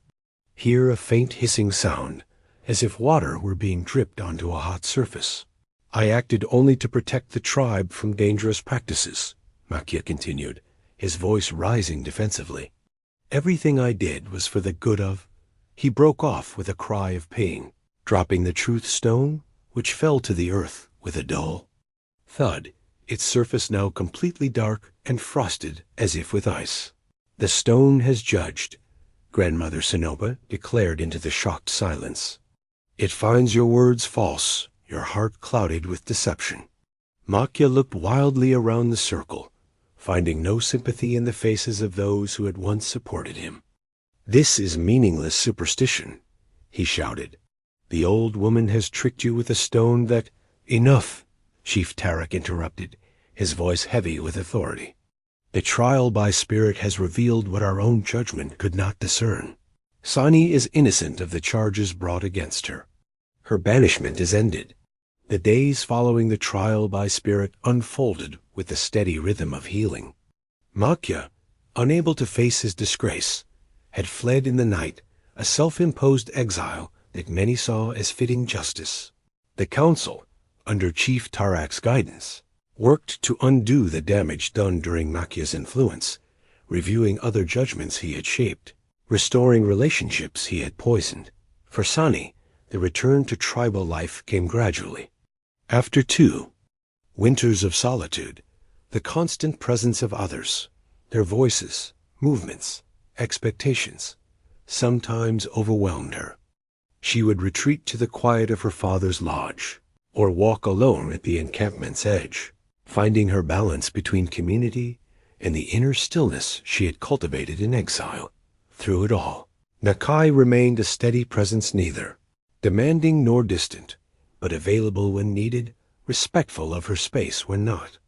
hear a faint hissing sound, as if water were being dripped onto a hot surface. I acted only to protect the tribe from dangerous practices, Makia continued, his voice rising defensively. Everything I did was for the good of... He broke off with a cry of pain, dropping the truth stone, which fell to the earth with a dull thud, its surface now completely dark and frosted as if with ice. The stone has judged, Grandmother Sinopa declared into the shocked silence. It finds your words false, your heart clouded with deception. Makia looked wildly around the circle, finding no sympathy in the faces of those who had once supported him. This is meaningless superstition, he shouted. The old woman has tricked you with a stone that... Enough, Chief Tarek interrupted, his voice heavy with authority. The trial by spirit has revealed what our own judgment could not discern. Sani is innocent of the charges brought against her. Her banishment is ended. The days following the trial by spirit unfolded with the steady rhythm of healing. Makia, unable to face his disgrace, had fled in the night, a self-imposed exile that many saw as fitting justice. The council, under Chief Tarek's guidance, worked to undo the damage done during Makia's influence, reviewing other judgments he had shaped, restoring relationships he had poisoned. For Sani, the return to tribal life came gradually. After 2 winters of solitude, the constant presence of others, their voices, movements, expectations, sometimes overwhelmed her. She would retreat to the quiet of her father's lodge, or walk alone at the encampment's edge, finding her balance between community and the inner stillness she had cultivated in exile. Through it all, Nakai remained a steady presence, neither demanding nor distant, but available when needed, respectful of her space when not.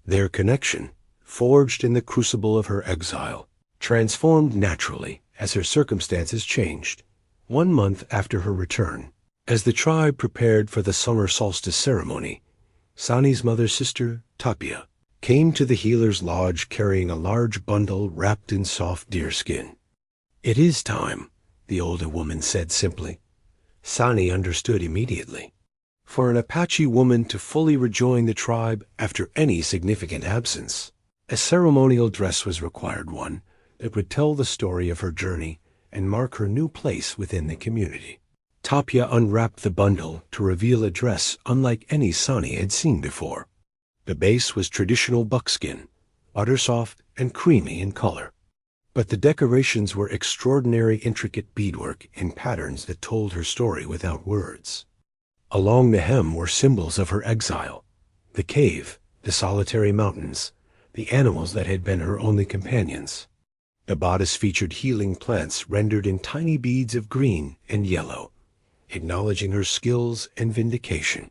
Their connection, forged in the crucible of her exile, transformed naturally as her circumstances changed. 1 month after her return, as the tribe prepared for the summer solstice ceremony, Sani's mother's sister, Tapia, came to the healer's lodge carrying a large bundle wrapped in soft deerskin. "It is time," the older woman said simply. Sani understood immediately. For an Apache woman to fully rejoin the tribe after any significant absence, a ceremonial dress was required, one that would tell the story of her journey and mark her new place within the community. Tapia unwrapped the bundle to reveal a dress unlike any Sani had seen before. The base was traditional buckskin, butter-soft and creamy in color. But the decorations were extraordinary intricate beadwork in patterns that told her story without words. Along the hem were symbols of her exile, the cave, the solitary mountains, the animals that had been her only companions. The bodice featured healing plants rendered in tiny beads of green and yellow, acknowledging her skills and vindication.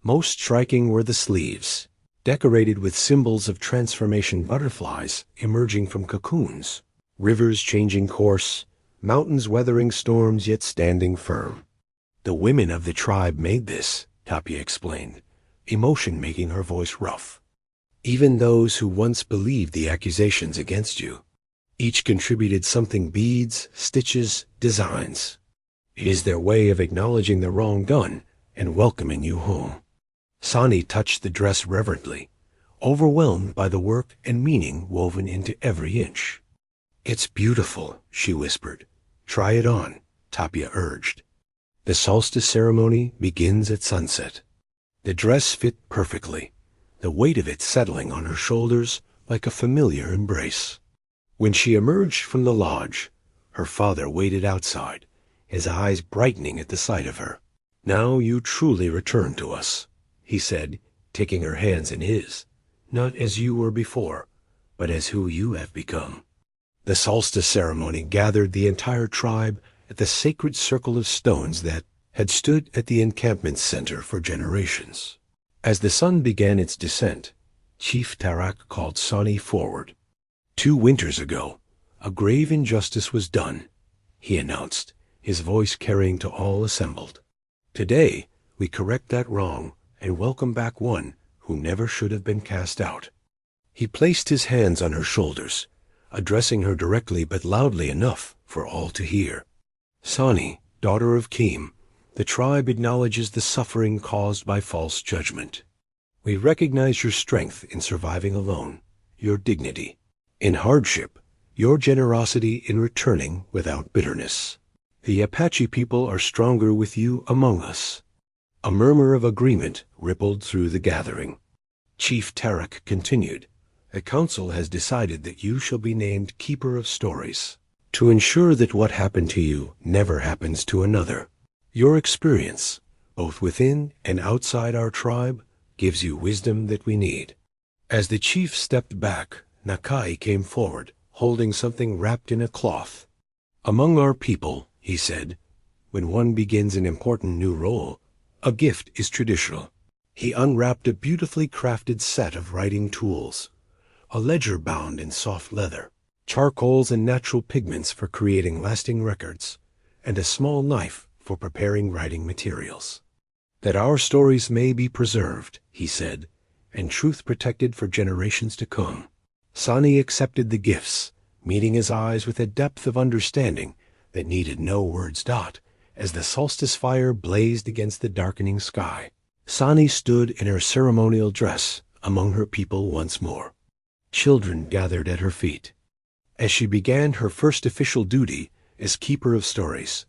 Most striking were the sleeves, decorated with symbols of transformation, butterflies emerging from cocoons, rivers changing course, mountains weathering storms yet standing firm. "The women of the tribe made this," Tapia explained, emotion making her voice rough. "Even those who once believed the accusations against you. Each contributed something: beads, stitches, designs. It is their way of acknowledging the wrong done and welcoming you home." Sani touched the dress reverently, overwhelmed by the work and meaning woven into every inch. "It's beautiful," she whispered. "Try it on," Tapia urged. "The solstice ceremony begins at sunset." The dress fit perfectly, the weight of it settling on her shoulders like a familiar embrace. When she emerged from the lodge, her father waited outside, his eyes brightening at the sight of her. "Now you truly return to us," he said, taking her hands in his, "not as you were before, but as who you have become." The solstice ceremony gathered the entire tribe at the sacred circle of stones that had stood at the encampment center for generations. As the sun began its descent, Chief Tarak called Sani forward. 2 winters ago, a grave injustice was done, he announced, his voice carrying to all assembled. Today, we correct that wrong and welcome back one who never should have been cast out. He placed his hands on her shoulders, addressing her directly but loudly enough for all to hear. "Sani, daughter of Kim, the tribe acknowledges the suffering caused by false judgment. We recognize your strength in surviving alone, your dignity in hardship, your generosity in returning without bitterness. The Apache people are stronger with you among us." A murmur of agreement rippled through the gathering. Chief Tarak continued, "The council has decided that you shall be named Keeper of Stories, to ensure that what happened to you never happens to another. Your experience, both within and outside our tribe, gives you wisdom that we need." As the chief stepped back, Nakai came forward, holding something wrapped in a cloth. "Among our people," he said, "when one begins an important new role, a gift is traditional." He unwrapped a beautifully crafted set of writing tools, a ledger bound in soft leather, charcoals and natural pigments for creating lasting records, and a small knife for preparing writing materials. "That our stories may be preserved," he said, "and truth protected for generations to come." Sani accepted the gifts, meeting his eyes with a depth of understanding that needed no words. As the solstice fire blazed against the darkening sky, Sani stood in her ceremonial dress among her people once more. Children gathered at her feet. As she began her first official duty as Keeper of Stories,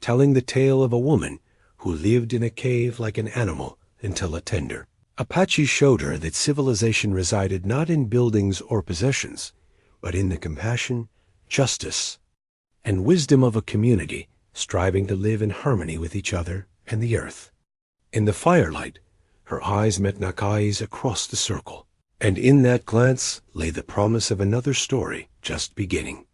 telling the tale of a woman who lived in a cave like an animal until a tender. Apache showed her that civilization resided not in buildings or possessions, but in the compassion, justice, and wisdom of a community striving to live in harmony with each other and the earth. In the firelight, her eyes met Nakai's across the circle, and in that glance lay the promise of another story just beginning.